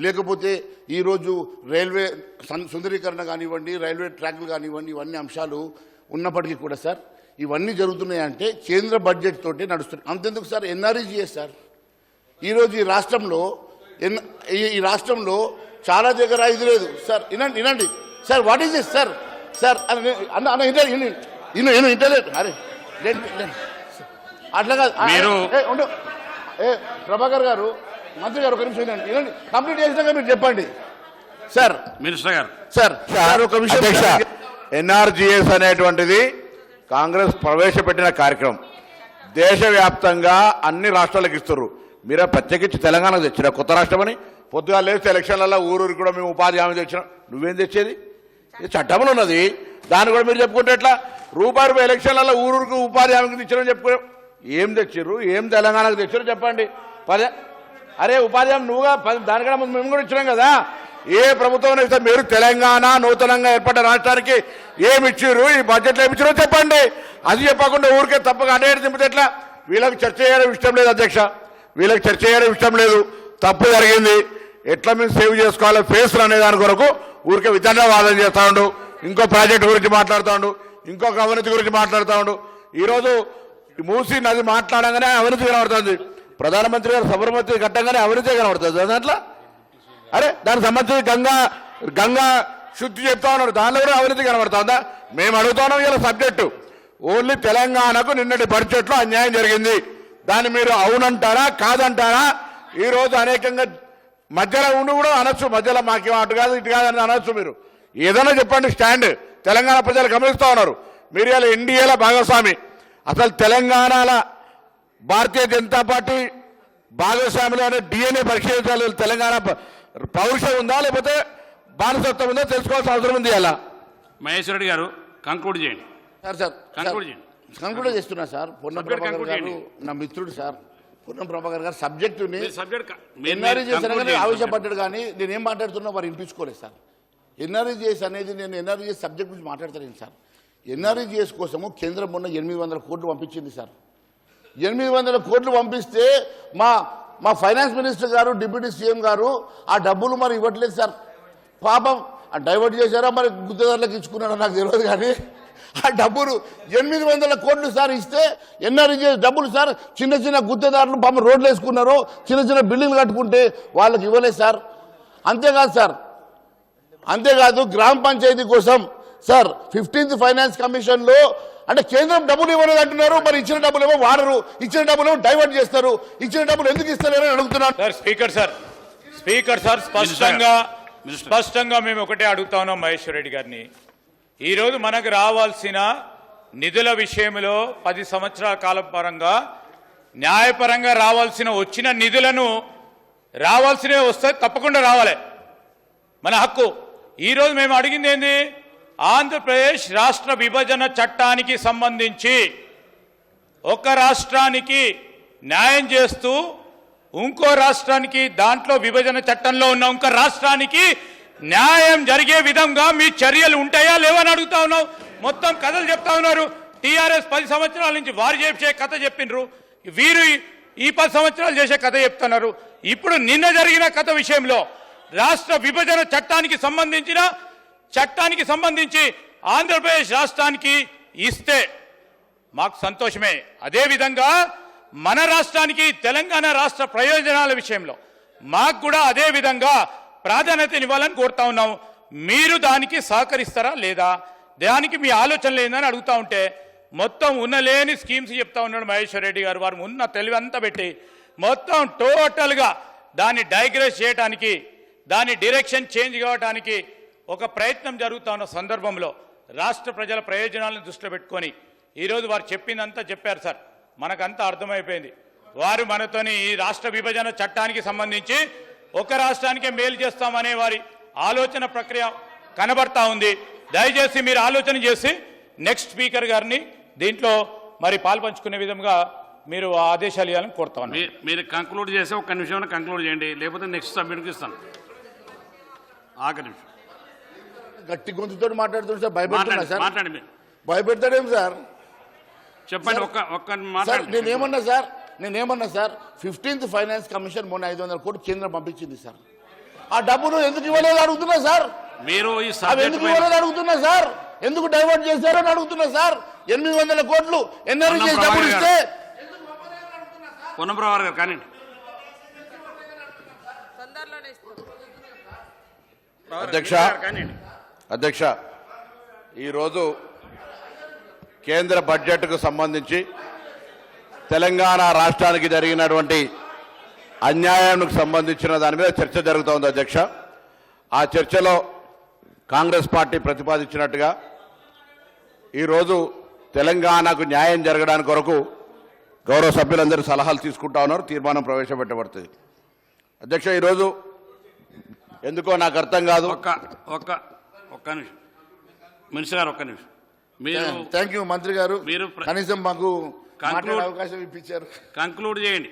లేకపోతే ఈరోజు రైల్వే సుందరీకరణ కానివ్వండి, రైల్వే ట్రాక్లు కానివ్వండి, ఇవన్నీ అంశాలు ఉన్నప్పటికీ కూడా సార్ ఇవన్నీ జరుగుతున్నాయంటే కేంద్ర బడ్జెట్ తోటి నడుస్తున్నాయి. అంతెందుకు సార్, NREGS సార్ ఈరోజు ఈ రాష్ట్రంలో చాలా దగ్గర ఇది లేదు సార్. వినండి sir, what is this sir? అన్న ఇంటర్నెట్ అరే అట్లా కాదు. ప్రభాకర్ గారు, మంత్రి గారు, ఒక నిమిషం వినండి. కంప్లీట్ చేసినాక మీరు చెప్పండి సార్. మినిస్టర్ గారు సార్ ఒక విషయం. NRGS అనేటువంటిది కాంగ్రెస్ ప్రవేశపెట్టిన కార్యక్రమం. దేశవ్యాప్తంగా అన్ని రాష్ట్రాలకు ఇస్తారు. మీరే ప్రత్యేకించి తెలంగాణకు తెచ్చిన కొత్త రాష్ట్రం అని పొద్దుగా లేస్తే ఎలక్షన్లలో ఊరూరికి కూడా మేము ఉపాధి హామీ తెచ్చిన. నువ్వేం తెచ్చేది? ఇది చట్టంలో ఉన్నది, దాన్ని కూడా మీరు చెప్పుకుంటే ఎట్లా? రూపాయి ఎలక్షన్లలో ఊరూరికి ఉపాధి హామీకి తెచ్చారని చెప్పుకున్నాం. ఏం తెచ్చారు, ఏం తెలంగాణకు తెచ్చారు చెప్పండి. అరే ఉపాధి హామీ నువ్వుగా దానికన్నా ముందు మేము కూడా ఇచ్చినాం కదా. ఏ ప్రభుత్వం ఇస్తే మీరు తెలంగాణ నూతనంగా ఏర్పడ్డ రాష్ట్రానికి ఏమి ఇచ్చారు, ఈ బడ్జెట్లో ఏమి ఇచ్చారో చెప్పండి. అది చెప్పకుండా ఊరికే తప్పగా అడేడు దింపితే ఎట్లా? వీళ్ళకి చర్చ చేయడం ఇష్టం లేదు అధ్యక్ష, వీళ్ళకి చర్చ చేయడం ఇష్టం లేదు. తప్పు జరిగింది, ఎట్లా మేము సేవ్ చేసుకోవాలి ఫేస్లు అనే దాని కొరకు ఊరికే వితండవాదం చేస్తా ఉండు, ఇంకో ప్రాజెక్టు గురించి మాట్లాడుతూ ఉండు, ఇంకొక అవినీతి గురించి మాట్లాడుతూ ఉండు. ఈరోజు మూసి నది మాట్లాడంగానే అవినీతి కనబడుతుంది. ప్రధానమంత్రి గారు సబర్మతి కట్టంగానే అవినీతి కనబడుతుంది దాంట్లో. అరే దానికి సంబంధించి గంగా శుద్ధి చెప్తా ఉన్నారు, దానిలో కూడా అవినీతి కనబడుతుందా? మేము అడుగుతున్నాం ఇలా సబ్జెక్టు. ఓన్లీ తెలంగాణకు నిన్నటి బడ్జెట్లో అన్యాయం జరిగింది, దాన్ని మీరు అవునంటారా కాదంటారా? ఈరోజు అనేకంగా మధ్యలో ఉండి కూడా అనొచ్చు, మధ్యలో మాకేం అటు కాదు ఇటు కాదని అనొచ్చు. మీరు ఏదైనా చెప్పండి స్టాండ్. తెలంగాణ ప్రజలు గమనిస్తూ ఉన్నారు. మీరు ఇలా ఎన్డీఏల భాగస్వామి. అసలు తెలంగాణలో భారతీయ జనతా పార్టీ భాగస్వామిలో అనే DNA పరిశీలించాలి. తెలంగాణ పౌరుషం ఉందా లేకపోతే బానిసత్వం ఉందా తెలుసుకోవాల్సిన అవసరం ఉంది. అలా మహేష్ రెడ్డి గారు కంక్లూడ్ చేయండి. కంక్లూడ్ చేస్తున్నా సార్. పొన్నం ప్రభాకర్ గారు నా మిత్రుడు సార్. పొన్నం ప్రభాకర్ గారు సబ్జెక్టుని NREGS ఆవేశపడ్డాడు, కానీ నేనేం మాట్లాడుతున్నా వారు వినిపించుకోలేదు సార్. NREGS అనేది నేను NREGS సబ్జెక్ట్ గురించి మాట్లాడతాను సార్. NREGS కోసము కేంద్రం మొన్న 800 కోట్లు పంపించింది సార్. 800 కోట్లు పంపిస్తే మా ఫైనాన్స్ మినిస్టర్ గారు, డిప్యూటీ CM గారు ఆ డబ్బులు మరి ఇవ్వట్లేదు సార్. పాపం డైవర్ట్ చేశారా మరి గుత్తేదారులకు ఇచ్చుకున్నాడో నాకు తెలియదు, కానీ ఆ డబ్బులు 800 కోట్లు సార్ ఇస్తే NREGS డబ్బులు సార్ చిన్న చిన్న గుత్తేదారులు పాపం రోడ్లు వేసుకున్నారు, చిన్న చిన్న బిల్డింగ్లు కట్టుకుంటే వాళ్ళకి ఇవ్వలేదు సార్. అంతేకాదు గ్రామ పంచాయతీ కోసం సార్ 15th ఫైనాన్స్ కమిషన్లో అంటే కేంద్రం డబ్బులు ఇవ్వలేదు అంటున్నారు, మరి ఇచ్చిన డబ్బులు ఏమో వాడరు, ఇచ్చిన డబ్బులు ఏమో డైవర్ట్ చేస్తారు. ఇచ్చిన డబ్బులు ఎందుకు ఇస్తలేరని అడుగుతున్నాను స్పీకర్ సార్ స్పష్టంగా మేము ఒకటే అడుగుతా ఉన్నాం మహేశ్వర్ రెడ్డి గారిని. ఈరోజు మనకు రావాల్సిన నిధుల విషయంలో 10 సంవత్సరాల కాలం పరంగా న్యాయపరంగా రావాల్సిన వచ్చిన నిధులను రావాల్సినవి వస్తే తప్పకుండా రావాలి, మన హక్కు. ఈరోజు మేము అడిగింది ఏంది, ఆంధ్రప్రదేశ్ రాష్ట్ర విభజన చట్టానికి సంబంధించి ఒక రాష్ట్రానికి న్యాయం చేస్తూ ఇంకో రాష్ట్రానికి, దాంట్లో విభజన చట్టంలో ఉన్న ఇంకో రాష్ట్రానికి న్యాయం జరిగే విధంగా మీ చర్యలు ఉంటాయా లేవని అడుగుతా ఉన్నాం. మొత్తం కథలు చెప్తా ఉన్నారు. టీఆర్ఎస్ 10 సంవత్సరాల నుంచి వారు చేసే కథ చెప్పిండ్రు, వీరు ఈ 10 సంవత్సరాలు చేసే కథ చెప్తున్నారు. ఇప్పుడు నిన్న జరిగిన కథ విషయంలో రాష్ట్ర విభజన చట్టానికి సంబంధించి ఆంధ్రప్రదేశ్ రాష్ట్రానికి ఇస్తే మాకు సంతోషమే. అదేవిధంగా మన రాష్ట్రానికి తెలంగాణ రాష్ట్ర ప్రయోజనాల విషయంలో మాకు కూడా అదే విధంగా ప్రాధాన్యతనివ్వాలని కోరుతా ఉన్నాం. మీరు దానికి సహకరిస్తారా లేదా, దానికి మీ ఆలోచనలు ఏందని అడుగుతా ఉంటే మొత్తం ఉన్నలేని స్కీమ్స్ చెప్తా ఉన్నాడు మహేశ్వర్ రెడ్డి గారు. వారు ఉన్న తెలివి అంతా పెట్టి మొత్తం టోటల్గా దాన్ని డైగ్రెస్ చేయడానికి, దాని డైరెక్షన్ చేంజ్ కావడానికి ఒక ప్రయత్నం జరుగుతూ ఉన్న సందర్భంలో రాష్ట్ర ప్రజల ప్రయోజనాలను దృష్టిలో పెట్టుకొని ఈరోజు వారు చెప్పిందంతా చెప్పారు సార్. మనకంతా అర్థమైపోయింది. వారు మనతోని ఈ రాష్ట్ర విభజన చట్టానికి సంబంధించి ఒక రాష్ట్రానికే మేలు చేస్తామనే వారి ఆలోచన ప్రక్రియ కనబడతా ఉంది. దయచేసి మీరు ఆలోచన చేసి నెక్స్ట్ స్పీకర్ గారిని దీంట్లో మరి పాల్పంచుకునే విధంగా మీరు ఆదేశాలు ఇవ్వాలని కోరుతా ఉన్నాను. మీరు కంక్లూడ్ చేసి ఒక్క నిమిషంలో కంక్లూడ్ చేయండి, లేకపోతే నెక్స్ట్ సబ్మిట్కి ఇస్తాను. ఆఖరి నిమిషం గట్టి గొంతుతో మాట్లాడుతున్నారు సార్, భయపెడుతున్నా సార్. మాట్లాడి మీరు భయపెడతాడేం సార్? చెప్పండి. ఒక్క మాట్లాడండి. నేనేమన్నా సార్ 15th ఫైనాన్స్ కమిషన్ మొన్న 500 కోట్లు కేంద్రం పంపించింది సార్. ఆ డబ్బులు ఎందుకు ఇవ్వలేదు అడుగుతున్నా సార్. మీరు ఈ ఎందుకు ఇవ్వలేదు అడుగుతున్నా సార్. ఎందుకు డైవర్ట్ చేశారో అని అడుగుతున్నా సార్. 800 కోట్లు ఎన్ఆర్జీ డబ్బులు ఇస్తే పొన్నప్రభాకర్ గారు కానీ అధ్యక్ష ఈరోజు కేంద్ర బడ్జెట్కు సంబంధించి తెలంగాణ రాష్ట్రానికి జరిగినటువంటి అన్యాయానికి సంబంధించిన దాని మీద చర్చ జరుగుతోంది అధ్యక్ష. ఆ చర్చలో కాంగ్రెస్ పార్టీ ప్రతిపాదించినట్టుగా ఈరోజు తెలంగాణకు న్యాయం జరగడానికి కొరకు గౌరవ సభ్యులందరూ సలహాలు తీసుకుంటా ఉన్నారు, తీర్మానం ప్రవేశపెట్టబడుతుంది. అధ్యక్ష ఈరోజు ఎందుకో నాకు అర్థం కాదు. ఒక్క నిమిషం మినిస్టర్ గారు, ఒక్క నిమిషం. మీరు థ్యాంక్ యూ మంత్రి గారు, మీరు కనీసం మాకు అవకాశం ఇప్పించారు. కంక్లూడ్ చేయండి.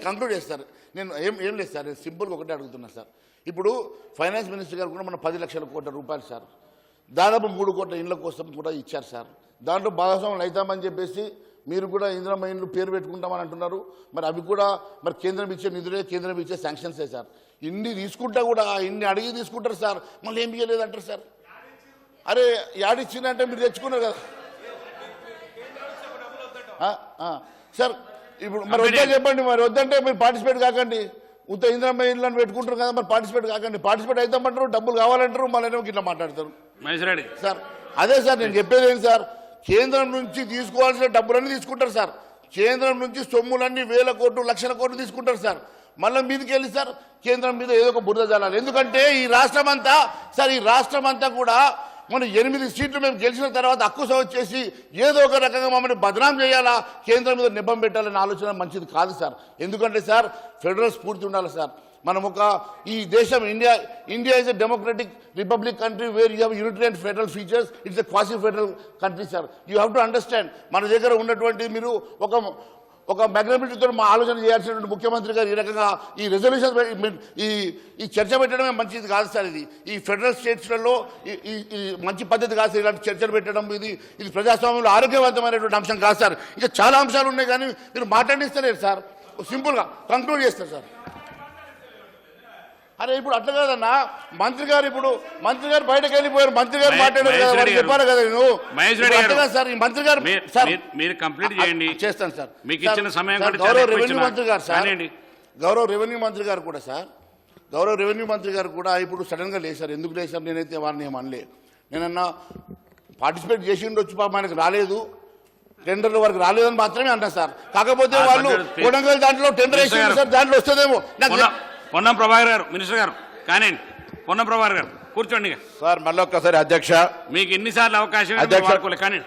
కంక్లూడ్ చేస్తారు. నేను ఏం లేదు సార్, నేను సింపుల్గా ఒకటే అడుగుతున్నా సార్. ఇప్పుడు ఫైనాన్స్ మినిస్టర్ గారు కూడా మన 10 లక్షల కోట్ల రూపాయలు సార్, దాదాపు 3 కోట్ల ఇండ్ల కోసం కూడా ఇచ్చారు సార్. దాంట్లో భాగస్వాములు అవుతామని చెప్పేసి మీరు కూడా ఇందిరమ్మ ఇండ్లు పేరు పెట్టుకుంటామని అంటున్నారు. మరి అవి కూడా మరి కేంద్రం ఇచ్చే నిధులే, కేంద్రం ఇచ్చే శాంక్షన్సే సార్. ఇన్ని తీసుకుంటా కూడా ఇన్ని అడిగి తీసుకుంటారు సార్, మళ్ళీ ఏం చేయలేదంటారు సార్. అరే యాడిచ్చిందంటే మీరు తెచ్చుకున్నారు కదా సార్. ఇప్పుడు మరి వద్దా చెప్పండి, మరి వద్దంటే మీరు పార్టిసిపేట్ కాకండి. ఉత్త ఇందిరమ్మ ఇండ్లను పెట్టుకుంటారు కదా, మరి పార్టిసిపేట్ కాకండి. పార్టిసిపేట్ అవుతామంటారు, డబ్బులు కావాలంటారు, మళ్ళీ ఇట్లా మాట్లాడతారు సార్. అదే సార్ నేను చెప్పేది ఏంటి సార్, కేంద్రం నుంచి తీసుకోవాల్సిన డబ్బులన్నీ తీసుకుంటారు సార్. కేంద్రం నుంచి సొమ్ములన్నీ 1000 కోట్లు 1,00,000 కోట్లు తీసుకుంటారు సార్. మళ్ళీ మీదకి వెళ్ళి సార్ కేంద్రం మీద ఏదో ఒక బురద జల్లాలి. ఎందుకంటే ఈ రాష్ట్రం అంతా సార్, ఈ రాష్ట్రం అంతా కూడా మన 8 సీట్లు మేము గెలిచిన తర్వాత అక్కుస వచ్చేసి ఏదో ఒక రకంగా మమ్మల్ని బదనాం చేయాలా, కేంద్రం మీద నిబ్బం పెట్టాలనే ఆలోచన మంచిది కాదు సార్. ఎందుకంటే సార్ ఫెడరల్ స్ఫూర్తి ఉండాలి సార్. మనం ఒక ఈ దేశం India is a democratic republic country where you have unitary and federal features. It's a quasi federal country sir. You have to understand. మన దగ్గర ఉన్నటువంటి మీరు ఒక మెగ్నబిలిటీతో మా ఆలోచన చేయాల్సినటువంటి ముఖ్యమంత్రి గారు ఈ రకంగా ఈ రెజల్యూషన్ ఈ చర్చ పెట్టడమే మంచిది కాదు సార్. ఈ ఫెడరల్ స్టేట్స్లలో ఈ మంచి పద్ధతి కాదు సార్. ఇలాంటి చర్చలు పెట్టడం ఇది ప్రజాస్వామ్యంలో ఆరోగ్యవంతమైనటువంటి అంశం కాదు సార్. ఇంకా చాలా అంశాలు ఉన్నాయి కానీ మీరు మాట్లాడిస్తలేరు సార్. సింపుల్గా కంక్లూడ్ చేస్తారు సార్. అరే ఇప్పుడు అట్లా కాదన్నా, మంత్రి గారు బయటకు వెళ్ళిపోయారు, మంత్రి గారు మాట్లాడారు కదా, చెప్పారు కదా. నేను సార్ ఈ మంత్రి గారు మీరు కంప్లీట్ చేయండి. చేస్తాను సార్. మీకు ఇచ్చిన సమయం గౌరవ రెవెన్యూ మంత్రి గారు సార్, గౌరవ రెవెన్యూ మంత్రి గారు కూడా సార్, గౌరవ రెవెన్యూ మంత్రి గారు కూడా ఇప్పుడు సడన్గా లేచారు. ఎందుకు లేచారు? నేనైతే వారిని ఏమనలే. నేనన్నా పార్టిసిపేట్ చేసి ఉండొచ్చు, పాప ఆయనకు రాలేదు, టెండర్ల వరకు రాలేదని మాత్రమే అన్నా సార్. కాకపోతే వాళ్ళు కొడంగల్ దాంట్లో టెండర్ వేసింది సార్, దాంట్లో వస్తుందేమో. పొన్నం ప్రభాకర్ గారు, మినిస్టర్ గారు కానీ పొన్నం ప్రభాకర్ గారు కూర్చోండి సార్. మళ్ళీ ఒక్కసారి అధ్యక్ష, మీకు ఎన్నిసార్లు అవకాశం కానీ